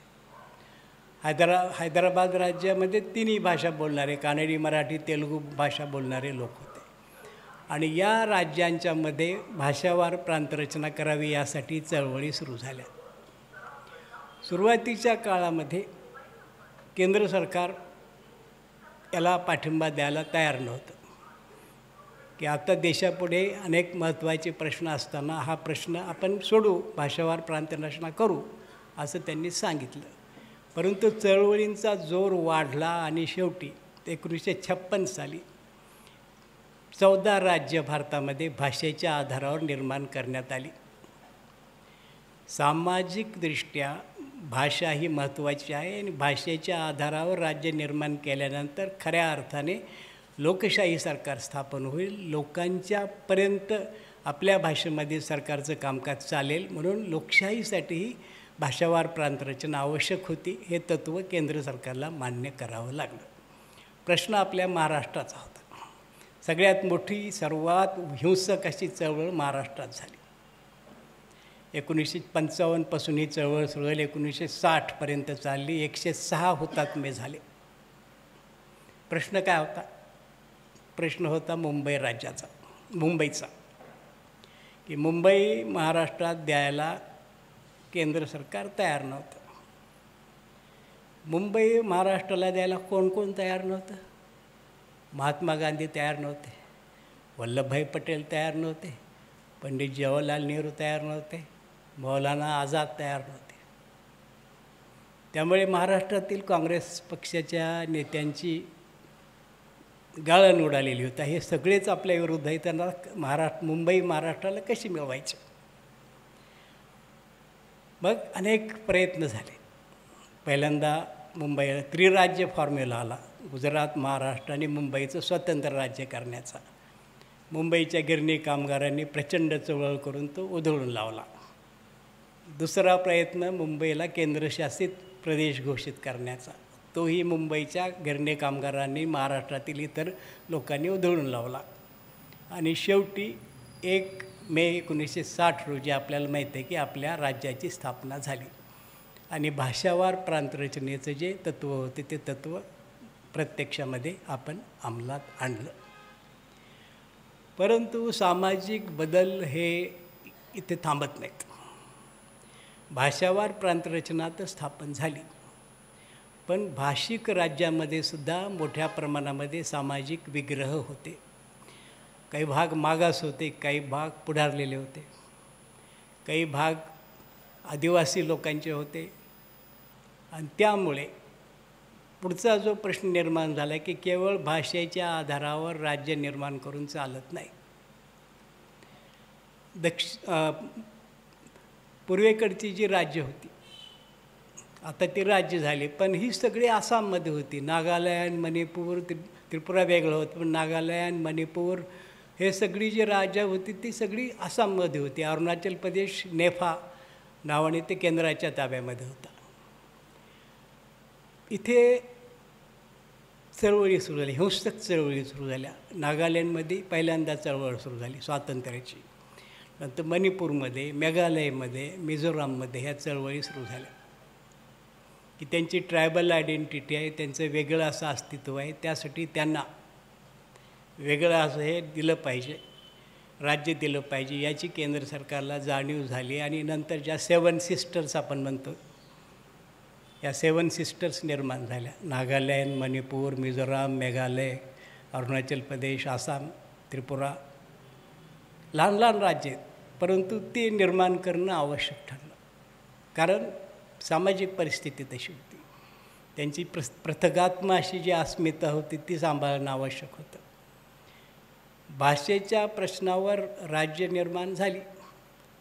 हैदराबाद राज्यामध्ये 3ही भाषा बोलणारे, कानडी, मराठी, तेलुगू भाषा बोलणारे लोक होते. आणि या राज्यांच्यामध्ये भाषावार प्रांतरचना करावी यासाठी चळवळी सुरू झाल्या. सुरुवातीच्या काळामध्ये केंद्र सरकार याला पाठिंबा द्यायला तयार नव्हतं की आता देशापुढे अनेक महत्त्वाचे प्रश्न असताना हा प्रश्न आपण सोडू, भाषावार प्रांतरचना करू असं त्यांनी सांगितलं. परंतु चळवळींचा जोर वाढला आणि शेवटी 1956 साली 14 राज्य भारतामध्ये भाषेच्या आधारावर निर्माण करण्यात आली. सामाजिकदृष्ट्या भाषा ही महत्त्वाची आहे आणि भाषेच्या आधारावर राज्य निर्माण केल्यानंतर खऱ्या अर्थाने लोकशाही सरकार स्थापन होईल. लोकांच्यापर्यंत आपल्या भाषेमध्ये सरकारचं कामकाज चालेल, म्हणून लोकशाहीसाठीही भाषावार प्रांतरचना आवश्यक होती. हे तत्त्व केंद्र सरकारला मान्य करावं लागलं. प्रश्न आपल्या महाराष्ट्राचा होता. सगळ्यात मोठी, सर्वात हिंसक अशी चळवळ महाराष्ट्रात झाली. 1955 पासून ही चळवळ सुरू झाली. 1960 पर्यंत चालली. 106 हुतात्मे झाले. प्रश्न काय होता? प्रश्न होता मुंबई राज्याचा, मुंबईचा, की मुंबई महाराष्ट्रात द्यायला केंद्र सरकार तयार नव्हतं. मुंबई महाराष्ट्राला द्यायला कोण कोण तयार नव्हतं? महात्मा गांधी तयार नव्हते, वल्लभभाई पटेल तयार नव्हते, पंडित जवाहरलाल नेहरू तयार नव्हते, मौलाना आझाद तयार नव्हते. त्यामुळे महाराष्ट्रातील काँग्रेस पक्षाच्या नेत्यांची गाळण उडालेली होती. हे सगळेच आपल्या विरुद्ध आहे. त्यांना मुंबई महाराष्ट्राला कशी मिळवायची? मग अनेक प्रयत्न झाले. पहिल्यांदा मुंबईला त्रिराज्य फॉर्म्युला आला, गुजरात, महाराष्ट्र आणि मुंबईचं स्वतंत्र राज्य करण्याचा. मुंबईच्या गिरणी कामगारांनी प्रचंड चळवळ करून तो उधळून लावला. दुसरा प्रयत्न मुंबईला केंद्रशासित प्रदेश घोषित करण्याचा, तोही मुंबईच्या गिरणी कामगारांनी, महाराष्ट्रातील इतर लोकांनी उधळून लावला. आणि शेवटी 1 मे 1960 रोजी आपल्याला माहीत आहे की आपल्या राज्याची स्थापना झाली. आणि भाषावार प्रांतरचनेचं जे तत्त्व होते ते तत्त्व प्रत्यक्षामध्ये आपण अंमलात आणलं. परंतु सामाजिक बदल हे इथे थांबत नाहीत. भाषावार प्रांतरचना तर स्थापन झाली, पण भाषिक राज्यामध्ये सुद्धा मोठ्या प्रमाणामध्ये सामाजिक विग्रह होते. काही भाग मागास होते, काही भाग पुढारलेले होते, काही भाग आदिवासी लोकांचे होते. आणि त्यामुळे पुढचा जो प्रश्न निर्माण झाला की केवळ भाषेच्या आधारावर राज्य निर्माण करून चालत नाही. पूर्वेकडची जी राज्य होती आता ती राज्य झाली, पण ही सगळी आसाममध्ये होती. नागालँड, मणिपूर, त्रिपुरा वेगळं होतं, पण नागालँड, मणिपूर हे सगळी जी राज्य होती ती सगळी आसाममध्ये होती. अरुणाचल प्रदेश नेफा नावाने ते केंद्राच्या ताब्यामध्ये होता. इथे चळवळी सुरू झाली, हिंसक चळवळी सुरू झाल्या. नागालँडमध्ये पहिल्यांदा चळवळ सुरू झाली स्वातंत्र्याची. नंतर मणिपूरमध्ये, मेघालयमध्ये, मिझोराममध्ये ह्या चळवळी सुरू झाल्या की त्यांची ट्रायबल आयडेंटिटी आहे, त्यांचं वेगळं असं अस्तित्व आहे, त्यासाठी त्यांना वेगळं असं हे दिलं पाहिजे, राज्य दिलं पाहिजे याची केंद्र सरकारला जाणीव झाली. आणि नंतर ज्या 7 सिस्टर्स आपण म्हणतो, या 7 सिस्टर्स निर्माण झाल्या. नागालँड, मणिपूर, मिझोराम, मेघालय, अरुणाचल प्रदेश, आसाम, त्रिपुरा. लहान लहान राज्य आहेत, परंतु ते निर्माण करणं आवश्यक ठरलं, कारण सामाजिक परिस्थिती तशी होती. त्यांची पृथगात्मा अशी जी अस्मिता होती ती सांभाळणं आवश्यक होतं. भाषेच्या प्रश्नावर राज्य निर्माण झाली.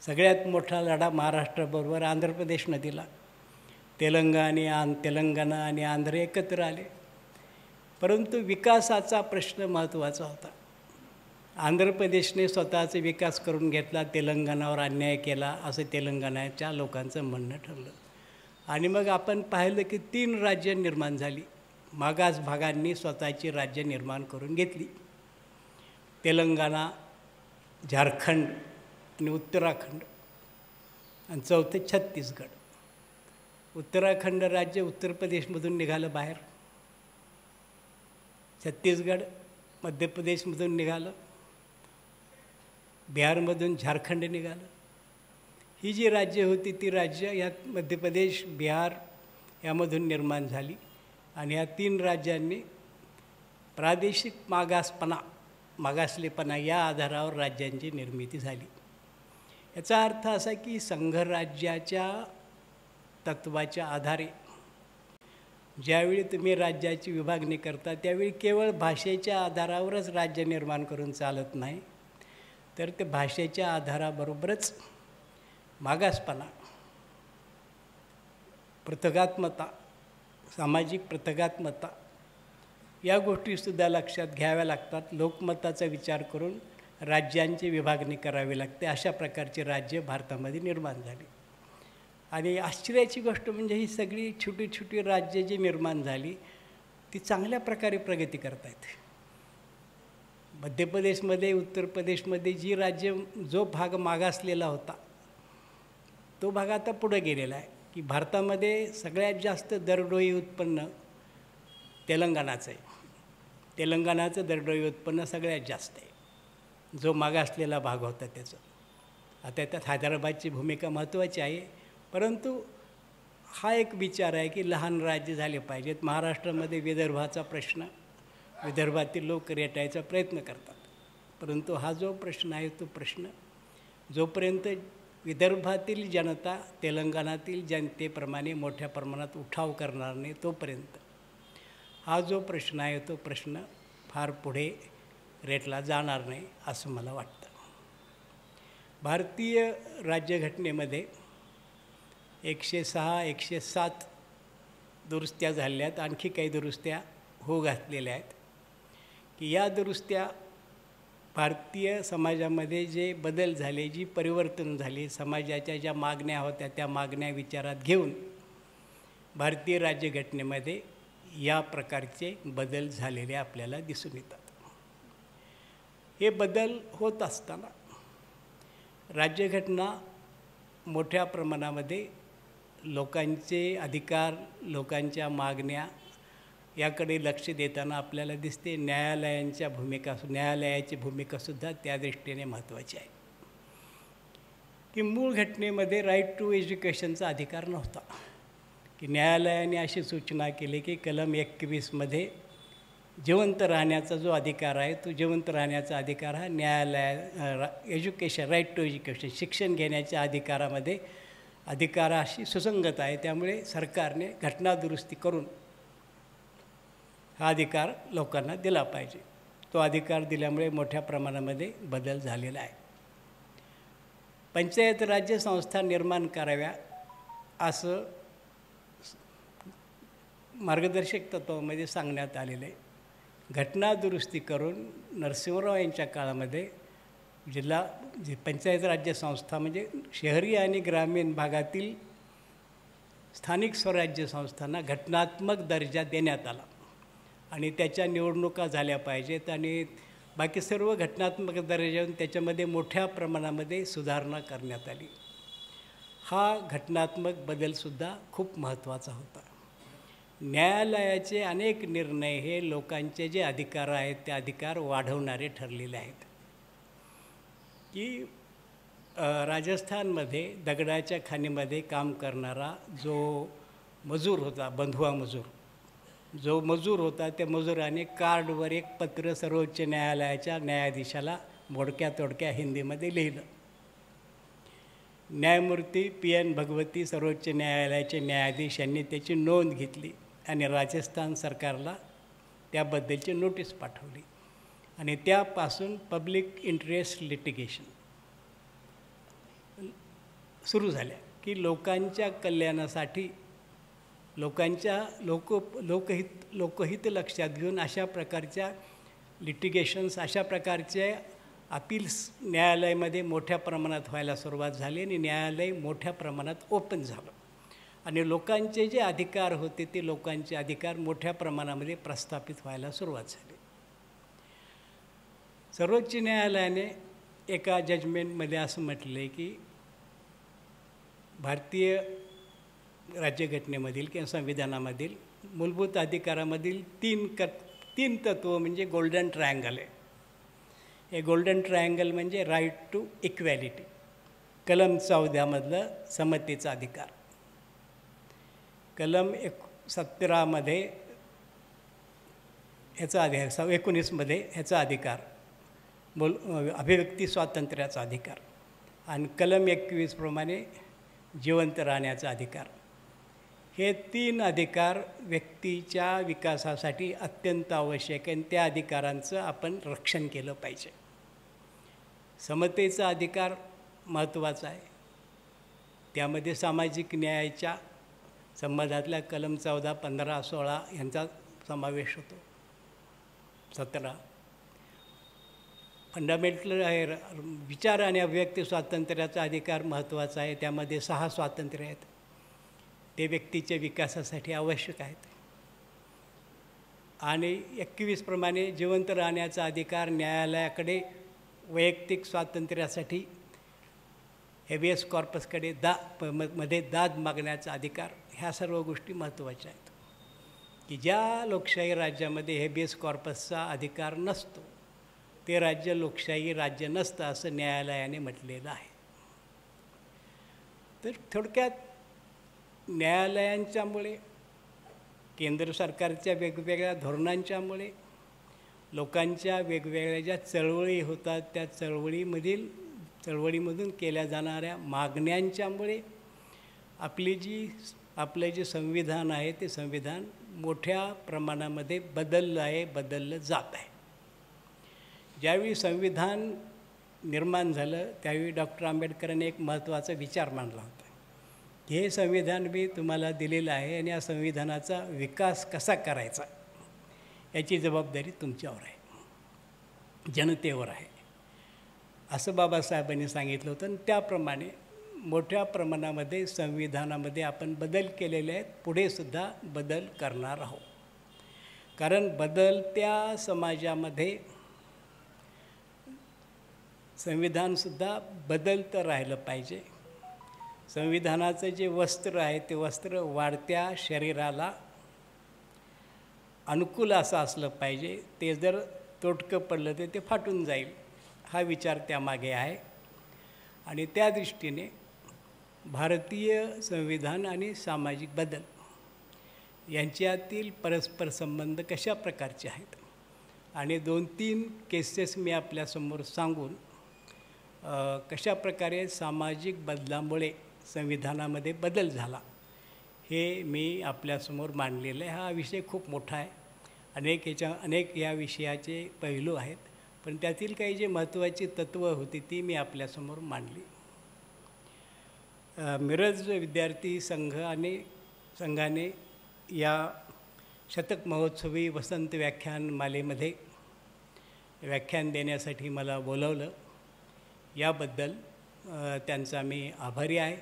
सगळ्यात मोठा लढा महाराष्ट्राबरोबर आंध्र प्रदेशनं दिला. तेलंगणा आणि आंध्र एकत्र आले, परंतु विकासाचा प्रश्न महत्त्वाचा होता. आंध्र प्रदेशने स्वतःचा विकास करून घेतला, तेलंगणावर अन्याय केला असं तेलंगणाच्या लोकांचं म्हणणं ठरलं. आणि मग आपण पाहिलं की 3 राज्य निर्माण झाली. मागास भागांनी स्वतःची राज्य निर्माण करून घेतली. तेलंगणा, झारखंड आणि उत्तराखंड, आणि चौथं छत्तीसगड. उत्तराखंड राज्य उत्तर प्रदेशमधून निघालं बाहेर, छत्तीसगड मध्य प्रदेशमधून निघालं, बिहारमधून झारखंड निघालं. ही जी राज्य होती ती राज्य यात मध्य प्रदेश, बिहार यामधून निर्माण झाली. आणि या 3 राज्यांनी प्रादेशिक मागासलेपणा या आधारावर राज्यांची निर्मिती झाली. याचा अर्थ असा की संघराज्याच्या तत्त्वाच्या आधारे ज्यावेळी तुम्ही राज्याची विभागणी करता त्यावेळी केवळ भाषेच्या आधारावरच राज्य निर्माण करून चालत नाही, तर ते भाषेच्या आधाराबरोबरच मागासपणा, पृथगात्मता, सामाजिक पृथगात्मता या गोष्टीसुद्धा लक्षात घ्याव्या लागतात. लोकमताचा विचार करून राज्यांची विभागणी करावी लागते. अशा प्रकारची राज्य भारतामध्ये निर्माण झाली. आणि आश्चर्याची गोष्ट म्हणजे ही सगळी छोटी छोटी राज्य जी निर्माण झाली ती चांगल्या प्रकारे प्रगती करत आहेत. मध्य प्रदेशमध्ये, उत्तर प्रदेशमध्ये जी राज्य, जो भाग मागासलेला होता तो भाग आता पुढे गेलेला आहे. की भारतामध्ये सगळ्यात जास्त दरडोई उत्पन्न तेलंगणाचं आहे. तेलंगणाचं दरडोई उत्पन्न सगळ्यात जास्त आहे, जो मागासलेला भाग होता त्याचं. आता त्यात हैदराबादची भूमिका महत्त्वाची आहे, परंतु हा एक विचार आहे की लहान राज्य झाले पाहिजेत. महाराष्ट्रामध्ये विदर्भाचा प्रश्न, विदर्भातील लोक रेटायचा प्रयत्न करतात, परंतु हा जो प्रश्न आहे तो प्रश्न जोपर्यंत विदर्भातील जनता तेलंगणातील जनतेप्रमाणे मोठ्या प्रमाणात उठाव करणार नाही तोपर्यंत हा जो प्रश्न आहे तो प्रश्न फार पुढे रेटला जाणार नाही असं मला वाटतं. भारतीय राज्यघटनेमध्ये 106, 107 दुरुस्त्या झालेल्या आहेत. आणखी काही दुरुस्त्या हो घातलेल्या आहेत की या दुरुस्त्या भारतीय समाजामध्ये जे बदल झाले, जी परिवर्तन झाली, समाजाच्या ज्या मागण्या होत्या त्या मागण्या विचारात घेऊन भारतीय राज्यघटनेमध्ये या प्रकारचे बदल झालेले आपल्याला दिसून येतात. हे बदल होत असताना राज्यघटना मोठ्या प्रमाणामध्ये लोकांचे अधिकार, लोकांच्या मागण्या याकडे लक्ष देताना आपल्याला दिसते. न्यायालयाची भूमिकासुद्धा त्या दृष्टीने महत्त्वाची आहे की मूळ घटनेमध्ये राईट टू एज्युकेशनचा अधिकार नव्हता. की न्यायालयाने अशी सूचना केली की कलम 21मध्ये जिवंत राहण्याचा जो अधिकार आहे तो जिवंत राहण्याचा अधिकार हा एज्युकेशन, राईट टू एज्युकेशन, शिक्षण घेण्याच्या अधिकाराशी सुसंगत आहे. त्यामुळे सरकारने घटनादुरुस्ती करून हा अधिकार लोकांना दिला पाहिजे. तो अधिकार दिल्यामुळे मोठ्या प्रमाणामध्ये बदल झालेला आहे. पंचायत राज्य संस्था निर्माण कराव्या असं मार्गदर्शक तत्वामध्ये सांगण्यात आलेलं आहे. घटनादुरुस्ती करून नरसिंहराव यांच्या काळामध्ये पंचायत राज्य संस्था म्हणजे शहरी आणि ग्रामीण भागातील स्थानिक स्वराज्य संस्थांना घटनात्मक दर्जा देण्यात आला आणि त्याच्या निवडणुका झाल्या पाहिजेत आणि बाकी सर्व घटनात्मक दर्जावरून त्याच्यामध्ये मोठ्या प्रमाणामध्ये सुधारणा करण्यात आली. हा घटनात्मक बदलसुद्धा खूप महत्त्वाचा होता. न्यायालयाचे अनेक निर्णय हे लोकांचे जे अधिकार आहेत ते अधिकार वाढवणारे ठरलेले आहेत. की राजस्थानमध्ये दगडाच्या खाणीमध्ये काम करणारा जो मजूर होता, बंधुआ मजूर होता, त्या मजुराने कार्डवर एक पत्र सर्वोच्च न्यायालयाच्या न्यायाधीशाला मोडक्या तोडक्या हिंदीमध्ये लिहिलं. न्यायमूर्ती PN भगवती सर्वोच्च न्यायालयाचे न्यायाधीश यांनी त्याची नोंद घेतली आणि राजस्थान सरकारला त्याबद्दलची नोटीस पाठवली आणि त्यापासून पब्लिक इंटरेस्ट लिटिगेशन सुरू झाल्या. की लोकांच्या कल्याणासाठी लोकहित लक्षात घेऊन अशा प्रकारच्या लिटिगेशन्स, अशा प्रकारचे अपील्स न्यायालयामध्ये मोठ्या प्रमाणात व्हायला सुरुवात झाली आणि न्यायालय मोठ्या प्रमाणात ओपन झालं आणि लोकांचे जे अधिकार होते ते लोकांचे अधिकार मोठ्या प्रमाणामध्ये प्रस्थापित व्हायला सुरुवात झाली. सर्वोच्च न्यायालयाने एका जजमेंटमध्ये असं म्हटलं आहे की भारतीय राज्यघटनेमधील किंवा संविधानामधील मूलभूत अधिकारामधील तीन तत्व म्हणजे गोल्डन ट्रायंगल आहे. हे गोल्डन ट्रायंगल म्हणजे राईट टू इक्वॅलिटी, कलम 14मधलं समतेचा अधिकार, कलम 17मध्ये ह्याचा अधिकार, 19मध्ये ह्याचा अधिकार, अभिव्यक्ती स्वातंत्र्याचा अधिकार आणि कलम 21 प्रमाणे जिवंत राहण्याचा अधिकार. हे 3 अधिकार व्यक्तीच्या विकासासाठी अत्यंत आवश्यक आहे आणि त्या अधिकारांचं आपण रक्षण केलं पाहिजे. समतेचा अधिकार महत्त्वाचा आहे. त्यामध्ये सामाजिक न्यायाच्या संबंधातल्या कलम 14, 15, 16 यांचा समावेश होतो. 17 फंडामेंटल आहे, विचार आणि अभिव्यक्ती स्वातंत्र्याचा अधिकार महत्त्वाचा आहे. त्यामध्ये 6 स्वातंत्र्य आहेत, ते व्यक्तीच्या विकासासाठी आवश्यक आहेत. आणि 21 प्रमाणे जिवंत राहण्याचा अधिकार, न्यायालयाकडे वैयक्तिक स्वातंत्र्यासाठी हेबियस कॉर्पसकडे मध्ये दाद मागण्याचा अधिकार, ह्या सर्व गोष्टी महत्त्वाच्या आहेत. की ज्या लोकशाही राज्यामध्ये हेबियस कॉर्पसचा अधिकार नसतो ते राज्य लोकशाही राज्य नसतं असं न्यायालयाने म्हटलेलं आहे. तर थोडक्यात न्यायालयांच्यामुळे, केंद्र सरकारच्या वेगवेगळ्या धोरणांच्यामुळे, लोकांच्या वेगवेगळ्या ज्या चळवळी होतात त्या चळवळीमधून केल्या जाणाऱ्या मागण्यांच्यामुळे आपलं जे संविधान आहे ते संविधान मोठ्या प्रमाणामध्ये बदललं जात आहे. ज्यावेळी संविधान निर्माण झालं त्यावेळी डॉक्टर आंबेडकरांनी एक महत्त्वाचा विचार मांडला होता की हे संविधान मी तुम्हाला दिलेलं आहे आणि या संविधानाचा विकास कसा करायचा याची जबाबदारी तुमच्यावर आहे, जनतेवर आहे, असं बाबासाहेबांनी सांगितलं होतं. आणि त्याप्रमाणे मोठ्या प्रमाणामध्ये संविधानामध्ये आपण बदल केलेले आहेत, पुढेसुद्धा बदल करणार आहोत. कारण बदलत्या समाजामध्ये संविधानसुद्धा बदलतं राहिलं पाहिजे. संविधानाचं जे वस्त्र आहे ते वस्त्र वाढत्या शरीराला अनुकूल असं असलं पाहिजे. ते जर तोटकं पडलं तर ते फाटून जाईल, हा विचार त्यामागे आहे. आणि त्या दृष्टीने भारतीय संविधान आणि सामाजिक बदल यांच्यातील परस्पर संबंध कशा प्रकारचे आहेत आणि 2-3 केसेस मी आपल्यासमोर सांगून कशा प्रकारे सामाजिक बदलामुळे संविधानामध्ये बदल झाला हे मी आपल्यासमोर मांडलेलं आहे. हा विषय खूप मोठा आहे, अनेक या विषयाचे पैलू आहेत, पण त्यातील काही जे महत्त्वाची तत्त्वं होती ती मी आपल्यासमोर मांडली. मिरज विद्यार्थी संघाने या शतक महोत्सवी वसंत व्याख्यानमालेमध्ये व्याख्यान देण्यासाठी मला बोलवलं. याबद्दल त्यांचा मी आभारी आहे.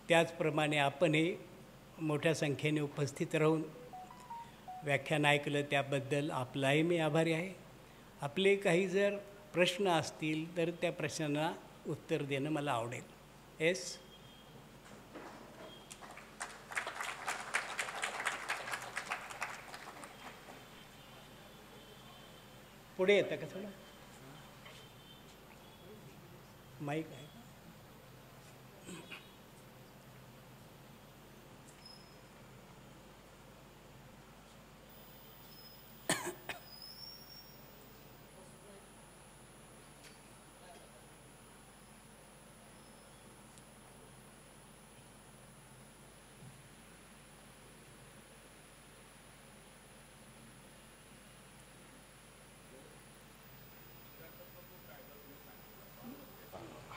त्याचप्रमाणे आपणही मोठ्या संख्येने उपस्थित राहून व्याख्यान ऐकलं त्याबद्दल आपलाही मी आभारी आहे. आपले काही जर प्रश्न असतील तर त्या प्रश्नांना उत्तर देणं मला आवडेल. येस. पुढे येतं का थोडं माईक आहे?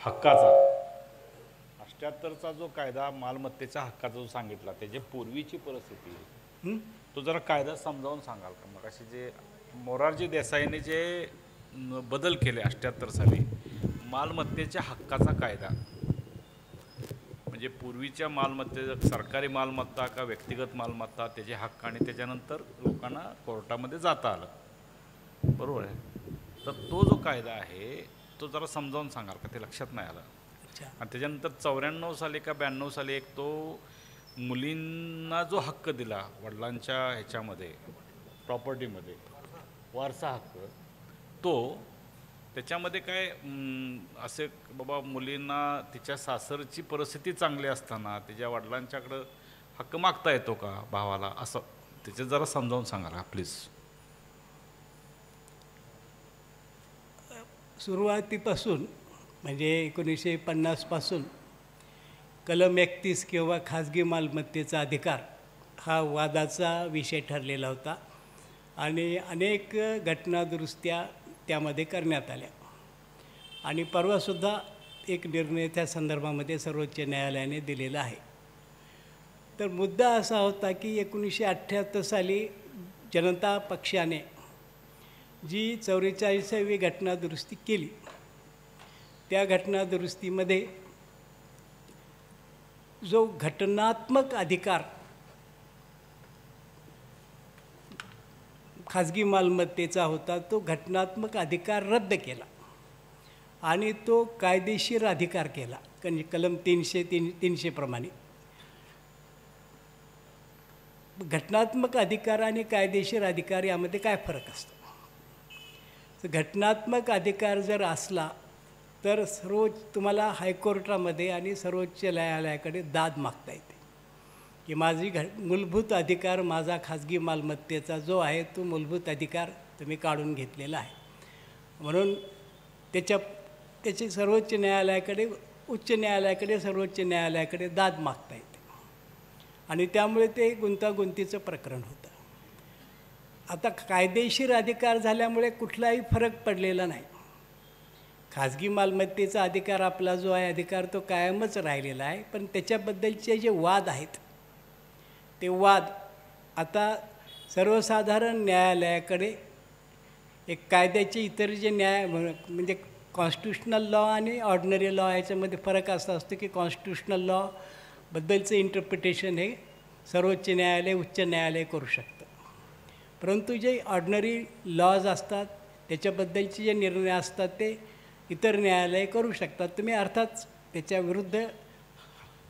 हक्काचा 78चा जो कायदा मालमत्तेच्या हक्काचा जो सांगितला त्याची पूर्वीची परिस्थिती तो जरा कायदा समजावून सांगाल का? मग असे जे मोरारजी देसाईने जे बदल केले 78 साली मालमत्तेच्या हक्काचा कायदा, म्हणजे पूर्वीच्या मालमत्ते सरकारी मालमत्ता का व्यक्तिगत मालमत्ता त्याचे हक्क आणि त्याच्यानंतर लोकांना कोर्टामध्ये जाता आलं, बरोबर आहे. तर तो जो कायदा आहे तो जरा समजावून सांगाल का? ते लक्षात नाही आलं. आणि त्याच्यानंतर 94 साली का 92 साली एक तो मुलींना जो हक्क दिला वडिलांच्या ह्याच्यामध्ये प्रॉपर्टीमध्ये वारसा हक्क, तो त्याच्यामध्ये काय असे बाबा मुलींना तिच्या सासरची परिस्थिती चांगली असताना तिच्या वडिलांच्याकडं हक्क मागता येतो का भावाला, असं त्याचे जरा समजावून सांगा का प्लीज. सुरुवातीपासून म्हणजे 1950 कलम 31 किंवा खाजगी मालमत्तेचा अधिकार हा वादाचा विषय ठरलेला होता आणि अनेक घटनादुरुस्त्या त्यामध्ये करण्यात आल्या. आणि परवासुद्धा एक निर्णय त्या संदर्भामध्ये सर्वोच्च न्यायालयाने दिलेला आहे. तर मुद्दा असा होता की 1978 साली जनता पक्षाने जी 44वी घटनादुरुस्ती केली त्या घटनादुरुस्तीमध्ये जो घटनात्मक अधिकार खाजगी मालमत्तेचा होता तो घटनात्मक अधिकार रद्द केला आणि तो कायदेशीर अधिकार केला. कलम 300 प्रमाणे घटनात्मक अधिकार आणि कायदेशीर अधिकार यामध्ये काय फरक असतो? तर घटनात्मक अधिकार जर असला तर तुम्हाला हायकोर्टामध्ये आणि सर्वोच्च न्यायालयाकडे दाद मागता येते की माझी मूलभूत अधिकार माझा खाजगी मालमत्तेचा जो आहे तो मूलभूत अधिकार तुम्ही काढून घेतलेला आहे. म्हणून त्याची सर्वोच्च न्यायालयाकडे उच्च न्यायालयाकडे सर्वोच्च न्यायालयाकडे दाद मागता येते आणि त्यामुळे ते गुंतागुंतीचं प्रकरण होतं. आता कायदेशीर अधिकार झाल्यामुळे कुठलाही फरक पडलेला नाही. खाजगी मालमत्तेचा अधिकार आपला जो आहे अधिकार तो कायमच राहिलेला आहे, पण त्याच्याबद्दलचे जे वाद आहेत ते वाद आता सर्वसाधारण न्यायालयाकडे एक कायद्याचे इतर जे म्हणजे कॉन्स्टिट्युशनल लॉ आणि ऑर्डिनरी लॉ याच्यामध्ये फरक असा असतो की कॉन्स्टिट्युशनल लॉबद्दलचं इंटरप्रिटेशन हे सर्वोच्च न्यायालय उच्च न्यायालय करू शकतं, परंतु जे ऑर्डिनरी लॉज असतात त्याच्याबद्दलचे जे निर्णय असतात ते इतर न्यायालय करू शकतात. तुम्ही अर्थात त्याच्या विरुद्ध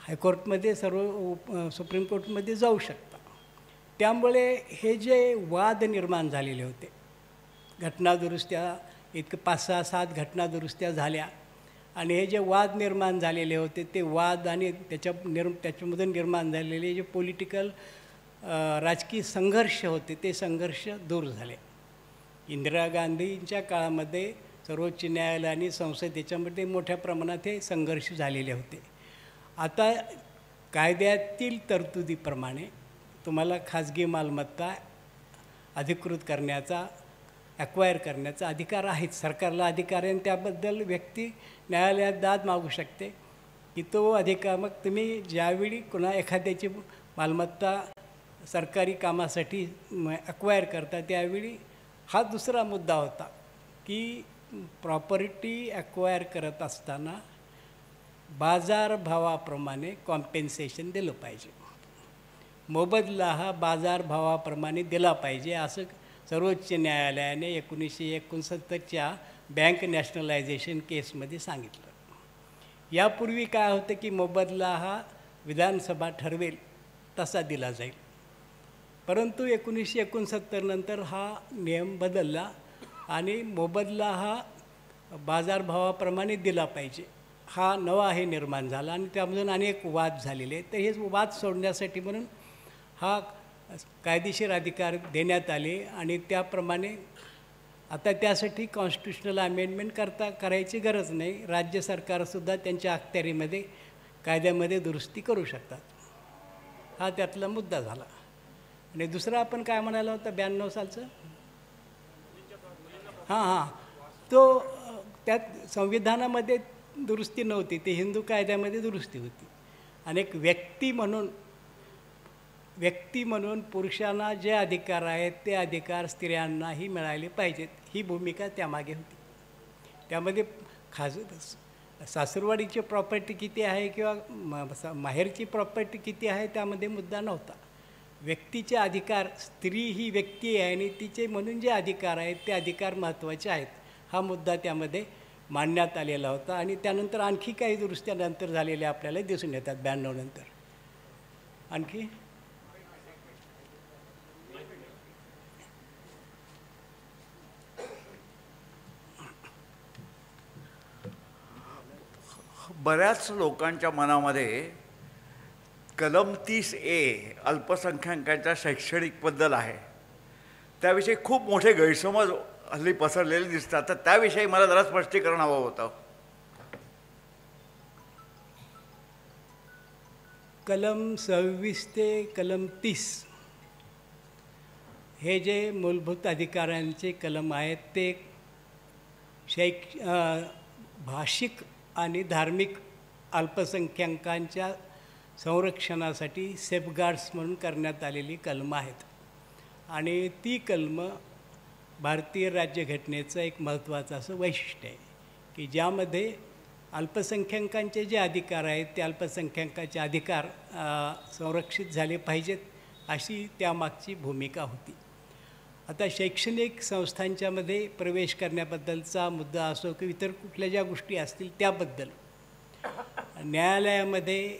हायकोर्टमध्ये सुप्रीम कोर्टमध्ये जाऊ शकता. त्यामुळे हे जे वाद निर्माण झालेले होते, घटनादुरुस्त्या इतकं 5-6-7 घटनादुरुस्त्या झाल्या आणि हे जे वाद निर्माण झालेले होते ते वाद आणि त्याच्यामधून निर्माण झालेले जे पॉलिटिकल राजकीय संघर्ष होते ते संघर्ष दूर झाले. इंदिरा गांधींच्या काळामध्ये सर्वोच्च न्यायालय आणि संसद याच्यामध्ये मोठ्या प्रमाणात हे संघर्ष झालेले होते. आता कायद्यातील तरतुदीप्रमाणे तुम्हाला खाजगी मालमत्ता अधिकृत करण्याचा, ॲक्वायर करण्याचा अधिकार आहेच. सरकारला अधिकार आहे आणि त्याबद्दल व्यक्ती न्यायालयात दाद मागू शकते की तो अधिकार मग तुम्ही ज्यावेळी एखाद्याची मालमत्ता सरकारी कामासाठी ॲक्वायर करता त्यावेळी हा दुसरा मुद्दा होता की प्रॉपर्टी ॲक्वायर करत असताना बाजारभावाप्रमाणे कॉम्पेन्सेशन दिलं पाहिजे. मोबदला हा बाजारभावाप्रमाणे दिला पाहिजे असं सर्वोच्च न्यायालयाने 1969च्या बँक नॅशनलायझेशन केसमध्ये सांगितलं. यापूर्वी काय होतं की मोबदला हा विधानसभा ठरवेल तसा दिला जाईल, परंतु 1969 नंतर हा नियम बदलला आणि मोबदला हा बाजारभावाप्रमाणे दिला पाहिजे हा नवा हे निर्माण झाला आणि त्यामधून अनेक वाद झालेले आहेत. तर हे वाद सोडण्यासाठी म्हणून हा कायदेशीर अधिकार देण्यात आले आणि त्याप्रमाणे आता त्यासाठी कॉन्स्टिट्युशनल अमेंडमेंट करायची गरज नाही. राज्य सरकारसुद्धा त्यांच्या अखत्यारीमध्ये कायद्यामध्ये दुरुस्ती करू शकतात. हा त्यातला मुद्दा झाला. आणि दुसरा आपण काय म्हणाला होता 92 सालचं, तो त्यात संविधानामध्ये दुरुस्ती नव्हती, ते हिंदू कायद्यामध्ये दुरुस्ती होती. आणि एक व्यक्ती म्हणून पुरुषांना जे अधिकार आहेत ते अधिकार स्त्रियांनाही मिळाले पाहिजेत ही भूमिका त्यामागे होती. त्यामध्ये सासरवाडीची प्रॉपर्टी किती आहे किंवा माहेरची प्रॉपर्टी किती आहे त्यामध्ये मुद्दा नव्हता. व्यक्तीचे अधिकार, स्त्री ही व्यक्ती आहे आणि तिचे म्हणून जे अधिकार आहेत ते अधिकार महत्त्वाचे आहेत हा मुद्दा त्यामध्ये मांडण्यात आलेला होता. आणि त्यानंतर आणखी काही दुरुस्त्या नंतर झालेल्या आपल्याला दिसून येतात 92 नंतर. आणखी बऱ्याच लोकांच्या मनामध्ये कलम 30A अल्पसंख्याकांच्या शैक्षणिकबद्दल आहे, त्याविषयी खूप मोठे गैरसमज हल्ली पसरलेले दिसतात. तर त्याविषयी मला जरा स्पष्टीकरण हवं होतं. कलम 26 ते कलम 30 हे जे मूलभूत अधिकारांचे कलम आहेत ते भाषिक आणि धार्मिक अल्पसंख्याकांच्या संरक्षणासाठी सेफगार्ड्स म्हणून करण्यात आलेली कलमं आहेत. आणि ती कलमं भारतीय राज्यघटनेचं एक महत्त्वाचं असं वैशिष्ट्य आहे की ज्यामध्ये अल्पसंख्याकांचे जे अधिकार आहेत ते अल्पसंख्याकांचे अधिकार संरक्षित झाले पाहिजेत अशी त्यामागची भूमिका होती. आता शैक्षणिक संस्थांच्यामध्ये प्रवेश करण्याबद्दलचा मुद्दा असो की इतर कुठल्या ज्या गोष्टी असतील त्याबद्दल न्यायालयामध्ये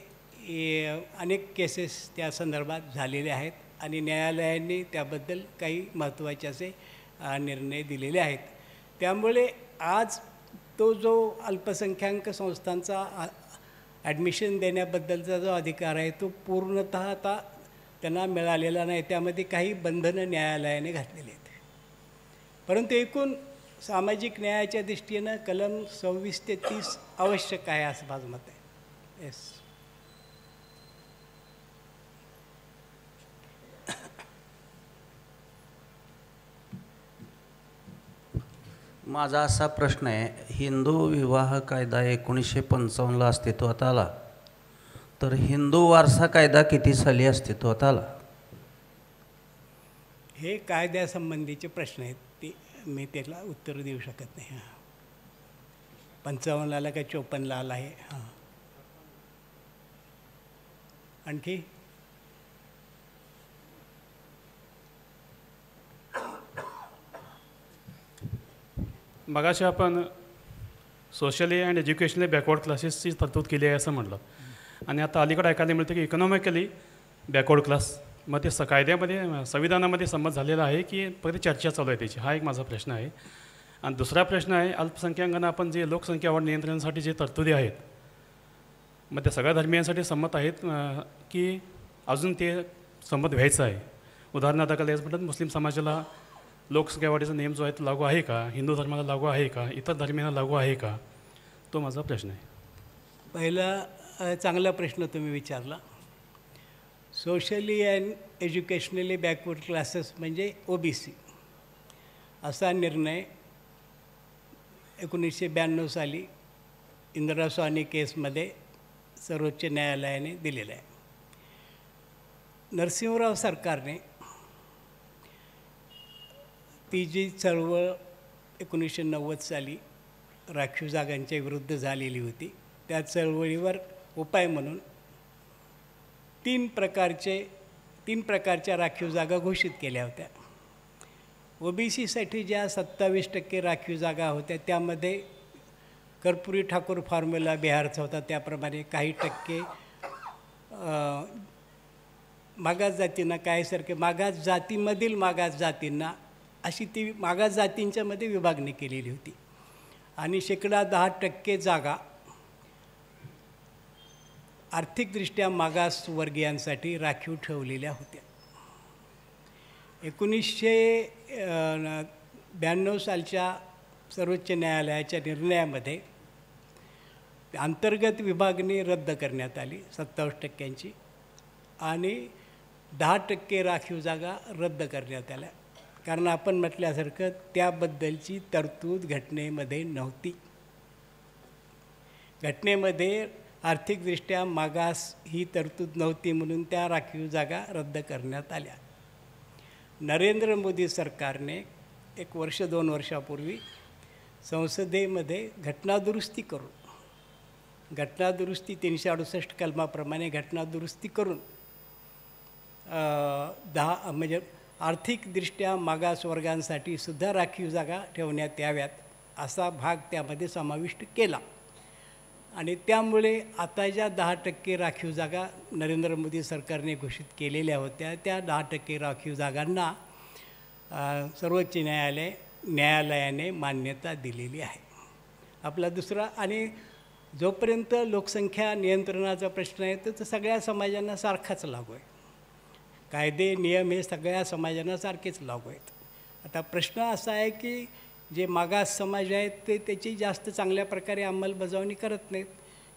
अनेक केसेस त्या संदर्भात झालेले आहेत आणि न्यायालयांनी त्याबद्दल काही महत्त्वाचे असे निर्णय दिलेले आहेत. त्यामुळे आज तो जो अल्पसंख्याक संस्थांचा ॲडमिशन देण्याबद्दलचा जो अधिकार आहे तो पूर्णतः आता त्यांना मिळालेला नाही. त्यामध्ये काही बंधनं न्यायालयाने घातलेली आहेत. परंतु एकूण सामाजिक न्यायाच्या दृष्टीनं कलम 26 ते 30 आवश्यक आहे असं माझं मत आहे. येस. माझा असा प्रश्न आहे, हिंदू विवाह कायदा 1955ला अस्तित्वात आला, तर हिंदू वारसा कायदा किती साली अस्तित्वात आला? हे कायद्यासंबंधीचे प्रश्न आहेत, ते मी त्याला उत्तर देऊ शकत नाही. 55ला का 54ला आला आहे. आणखी मगाशी आपण सोशली अँड एज्युकेशनली बॅकवर्ड क्लासेसची तरतूद केली आहे असं म्हटलं. आणि आता अलीकडे ऐकायला मिळतं की इकॉनॉमिकली बॅकवर्ड क्लास, मग ते कायद्यामध्ये संविधानामध्ये संमत झालेलं आहे की फक्त चर्चा चालू आहे त्याची, हा एक माझा प्रश्न आहे. आणि दुसरा प्रश्न आहे, अल्पसंख्याकांना आपण जे लोकसंख्या वाढ नियंत्रणासाठी जे तरतुदी आहेत, मग त्या सगळ्या धर्मियांसाठी संमत आहेत की अजून ते संमत व्हायचं आहे? उदाहरणार्थ आता याच म्हणतात मुस्लिम समाजाला लोकसंख्या वाढीचा नियम जो आहे तो लागू आहे का, हिंदू धर्माला लागू आहे का, इतर धर्मियांना लागू आहे का, तो माझा प्रश्न आहे. पहिला चांगला प्रश्न तुम्ही विचारला. Socially and educationally backward classes म्हणजे OBC असा निर्णय 1992 साली इंदिरा स्वानी केसमध्ये सर्वोच्च न्यायालयाने दिलेला आहे. नरसिंहराव सरकारने ती जी चळवळ 1990 साली राखीव जागांच्या विरुद्ध झालेली होती, त्या चळवळीवर उपाय म्हणून तीन प्रकारच्या राखीव जागा घोषित केल्या होत्या. OBCसाठी ज्या 27% राखीव जागा होत्या त्यामध्ये कर्पुरी ठाकूर फॉर्म्युला बिहारचा होता, त्याप्रमाणे काही टक्के मागास जातींना, काहीसारखे मागास जातीमधील मागास जातींना, अशी ती मागास जातींच्यामध्ये विभागणी केलेली होती. आणि 10% जागा आर्थिकदृष्ट्या मागासवर्गीयांसाठी राखीव ठेवलेल्या होत्या. 1992 सालच्या सर्वोच्च न्यायालयाच्या निर्णयामध्ये अंतर्गत विभागणी रद्द करण्यात आली 27% आणि 10% राखीव जागा रद्द करण्यात आल्या. कारण आपण म्हटल्यासारखं त्याबद्दलची तरतूद घटनेमध्ये नव्हती. घटनेमध्ये आर्थिकदृष्ट्या मागास ही तरतूद नव्हती, म्हणून त्या राखीव जागा रद्द करण्यात आल्या. नरेंद्र मोदी सरकारने 1 वर्ष 2 वर्षापूर्वी संसदेमध्ये घटनादुरुस्ती करून, घटनादुरुस्ती 368 कलमाप्रमाणे घटनादुरुस्ती करून म्हणजे आर्थिकदृष्ट्या मागासवर्गांसाठी सुद्धा राखीव जागा ठेवण्यात याव्यात असा भाग त्यामध्ये समाविष्ट केला. आणि त्यामुळे आता ज्या 10% राखीव जागा नरेंद्र मोदी सरकारने घोषित केलेल्या होत्या, त्या 10% राखीव जागांना सर्वोच्च न्यायालयाने मान्यता दिलेली आहे. आपला दुसरा, आणि जोपर्यंत लोकसंख्या नियंत्रणाचा प्रश्न आहे तर सगळ्या समाजांना सारखाच लागू आहे. कायदे नियम हे सगळ्या समाजांना सारखेच लागू आहेत. आता प्रश्न असा आहे की जे मागास समाज आहेत ते त्याची जास्त चांगल्या प्रकारे अंमलबजावणी करत नाहीत,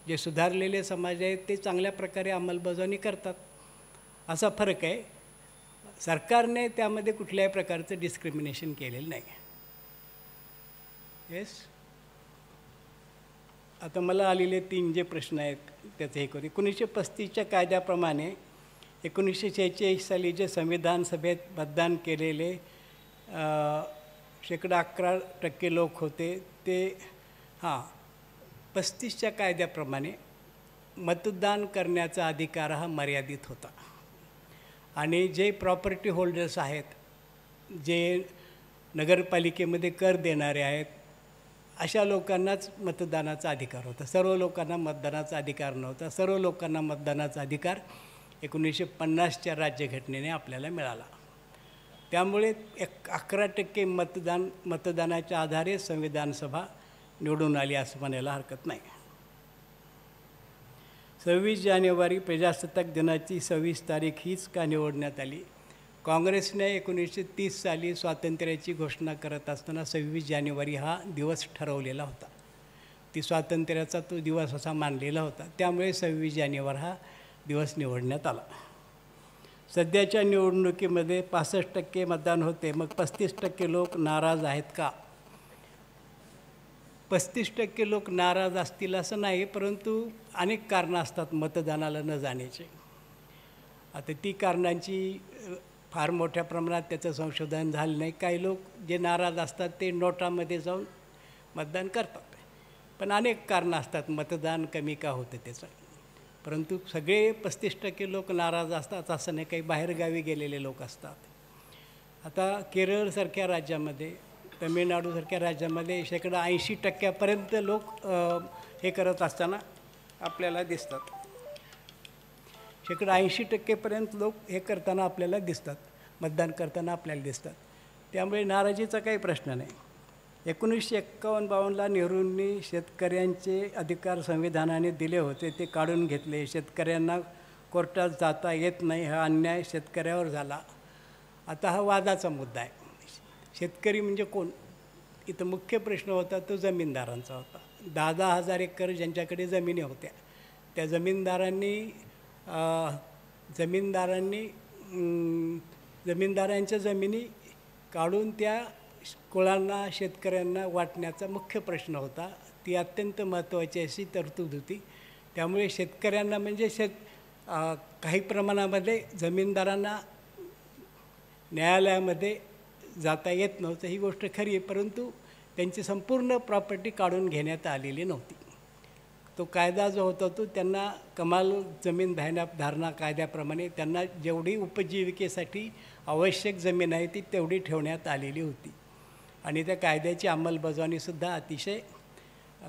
जे सुधारलेले समाज आहेत ते चांगल्या प्रकारे अंमलबजावणी करतात, असा फरक आहे. सरकारने त्यामध्ये कुठल्याही प्रकारचं डिस्क्रिमिनेशन केलेलं नाही. येस. आता मला आलेले 3 जे प्रश्न आहेत त्याचं हे करू. 1935च्या कायद्याप्रमाणे 1946 साली जे संविधान सभेत मतदान केलेले 11% लोक होते ते 35च्या कायद्याप्रमाणे मतदान करण्याचा अधिकार हा मर्यादित होता. आणि जे प्रॉपर्टी होल्डर्स आहेत, जे नगरपालिकेमध्ये कर देणारे आहेत, अशा लोकांनाच मतदानाचा अधिकार होता. सर्व लोकांना मतदानाचा अधिकार नव्हता. सर्व लोकांना मतदानाचा अधिकार 1950च्या राज्यघटनेने आपल्याला मिळाला. त्यामुळे 11% मतदानाच्या आधारे संविधान सभा निवडून आली असं म्हणायला हरकत नाही. 26 जानेवारी प्रजासत्ताक दिनाची 26 तारीख हीच का निवडण्यात आली? काँग्रेसने 1930 साली स्वातंत्र्याची घोषणा करत असताना 26 जानेवारी हा दिवस ठरवलेला होता. ती स्वातंत्र्याचा तो दिवस असा मानलेला होता. त्यामुळे 26 जानेवारी हा दिवस निवडण्यात आला. सध्याच्या निवडणुकीमध्ये 65% मतदान होते. मग 35% लोक नाराज आहेत का? 35% लोक नाराज असतील असं नाही, परंतु अनेक कारणं असतात मतदानाला न जाण्याचे. आता ती कारणांची फार मोठ्या प्रमाणात त्याचं संशोधन झालं नाही. काही लोक जे नाराज असतात ते नोटामध्ये जाऊन मतदान करतात, पण अनेक कारणं असतात मतदान कमी का होतं त्याचं. परंतु सगळे 35% लोक नाराज असतात असं नाही, काही बाहेरगावी गेलेले लोक असतात. आता केरळसारख्या राज्यामध्ये, तमिळनाडूसारख्या राज्यामध्ये 80% लोक हे करत असताना आपल्याला दिसतात. शेकडा 80% लोक हे करताना आपल्याला दिसतात, मतदान करताना आपल्याला दिसतात. त्यामुळे नाराजीचा काही प्रश्न नाही. 1951-52ला नेहरूंनी शेतकऱ्यांचे अधिकार संविधानाने दिले होते, ते काढून घेतले. शेतकऱ्यांना कोर्टात जाता येत नाही, हा अन्याय शेतकऱ्यावर झाला. आता हा वादाचा मुद्दा आहे. शेतकरी म्हणजे कोण? इथं मुख्य प्रश्न होता तो जमीनदारांचा होता. 10,000 हजार एकर ज्यांच्याकडे जमिनी होत्या, त्या जमीनदारांच्या जमिनी काढून त्या कुळांना, शेतकऱ्यांना वाटण्याचा मुख्य प्रश्न होता. ती अत्यंत महत्त्वाची अशी तरतूद होती. त्यामुळे शेतकऱ्यांना म्हणजे काही प्रमाणामध्ये जमीनदारांना न्यायालयामध्ये जाता येत नव्हतं, ही गोष्ट खरी आहे. परंतु त्यांची संपूर्ण प्रॉपर्टी काढून घेण्यात आलेली नव्हती. तो कायदा जो होता तो त्यांना कमाल जमीन धारणा कायद्याप्रमाणे त्यांना जेवढी उपजीविकेसाठी आवश्यक जमीन आहे ती तेवढी ठेवण्यात आलेली होती. आणि त्या कायद्याची अंमलबजावणीसुद्धा अतिशय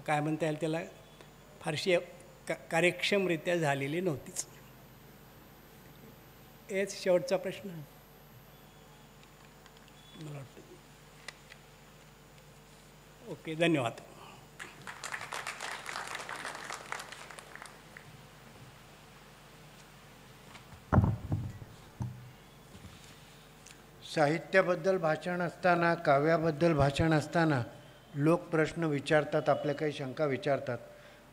काय म्हणता येईल त्याला फारशी कार्यक्षमरित्या झालेली नव्हतीच. हेच शेवटचा प्रश्न मला वाटतं. ओके, धन्यवाद. साहित्याबद्दल भाषण असताना, काव्याबद्दल भाषण असताना लोक प्रश्न विचारतात, आपल्या काही शंका विचारतात.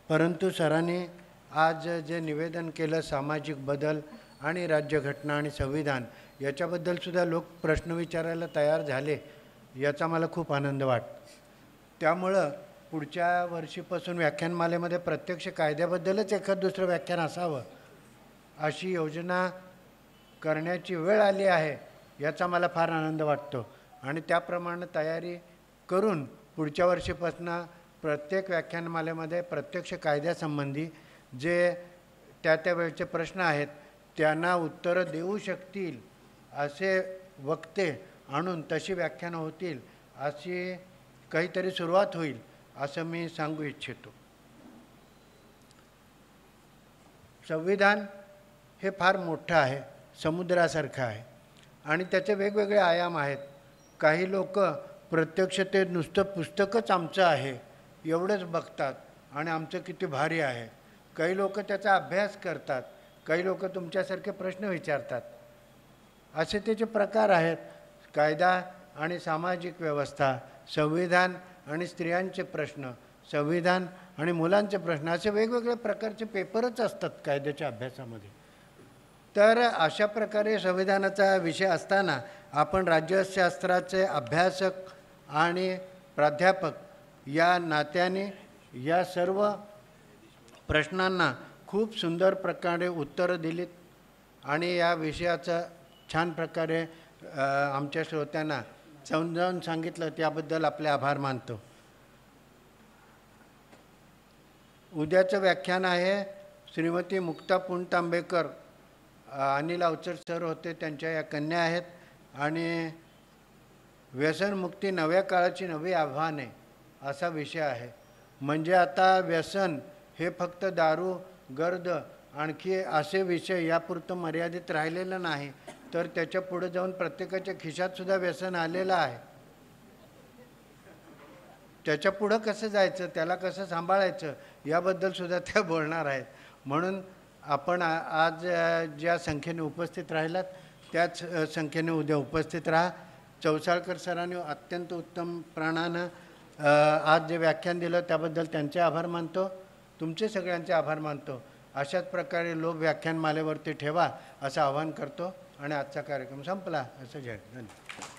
परंतु सरांनी आज जे निवेदन केलं सामाजिक बदल आणि राज्यघटना आणि संविधान याच्याबद्दलसुद्धा लोक प्रश्न विचारायला तयार झाले, याचा मला खूप आनंद वाटतो. त्यामुळं पुढच्या वर्षीपासून व्याख्यानमालेमध्ये प्रत्यक्ष कायद्याबद्दलच एखाद दुसरं व्याख्यान असावं अशी योजना करण्याची वेळ आली आहे, याचा मला फार आनंद वाटतो. आणि त्याप्रमाणे तयारी करून पुढच्या वर्षीपासून प्रत्येक व्याख्यानमालेमध्ये प्रत्यक्ष कायद्यासंबंधी जे त्या वेळचे प्रश्न आहेत त्यांना उत्तरं देऊ शकतील असे वक्ते आणून तशी व्याख्यानं होतील, अशी काहीतरी सुरुवात होईल असं मी सांगू इच्छितो. संविधान हे फार मोठं आहे, समुद्रासारखं आहे आणि त्याचे वेगवेगळे आयाम आहेत. काही लोक प्रत्यक्ष ते नुसतं पुस्तकच आमचं आहे एवढंच बघतात आणि आमचं किती भारी आहे. काही लोक त्याचा अभ्यास करतात, काही लोक तुमच्यासारखे प्रश्न विचारतात. असे त्याचे प्रकार आहेत. कायदा आणि सामाजिक व्यवस्था, संविधान आणि स्त्रियांचे प्रश्न, संविधान आणि मुलांचे प्रश्न, असे वेगवेगळे प्रकारचे पेपरच असतात कायद्याच्या अभ्यासामध्ये. तर अशा प्रकारे संविधानाचा विषय असताना आपण राज्यशास्त्राचे अभ्यासक आणि प्राध्यापक या नात्याने या सर्व प्रश्नांना खूप सुंदर प्रकारे उत्तरं दिलीत आणि या विषयाचं छान प्रकारे आमच्या श्रोत्यांना समजावून सांगितलं, त्याबद्दल आपले आभार मानतो. उद्याचं व्याख्यान आहे श्रीमती मुक्ता पुणतांबेकर, अनिल अवचर सर होते, त्यांच्या या कन्या आहेत. आणि व्यसनमुक्ती नव्या काळाची नवी आव्हाने असा विषय आहे. म्हणजे आता व्यसन हे फक्त दारू, गर्द, आणखी असे विषय यापुरतं मर्यादित राहिलेलं नाही, तर त्याच्या पुढे जाऊन प्रत्येकाच्या खिशातसुद्धा व्यसन आलेलं आहे. त्याच्या पुढं कसं जायचं, त्याला कसं सांभाळायचं याबद्दलसुद्धा त्या बोलणार आहेत. म्हणून आपण आज ज्या संख्येने उपस्थित राहिलात त्याच संख्येने उद्या उपस्थित राहा. चौसाळकर सरांनी अत्यंत उत्तम प्राणानं आज जे व्याख्यान दिलं त्याबद्दल त्यांचे आभार मानतो, तुमचे सगळ्यांचे आभार मानतो. अशाच प्रकारे लोक व्याख्यानमालेवरती ठेवा असं आवाहन करतो आणि आजचा कार्यक्रम संपला असं जाहीर. धन्यवाद.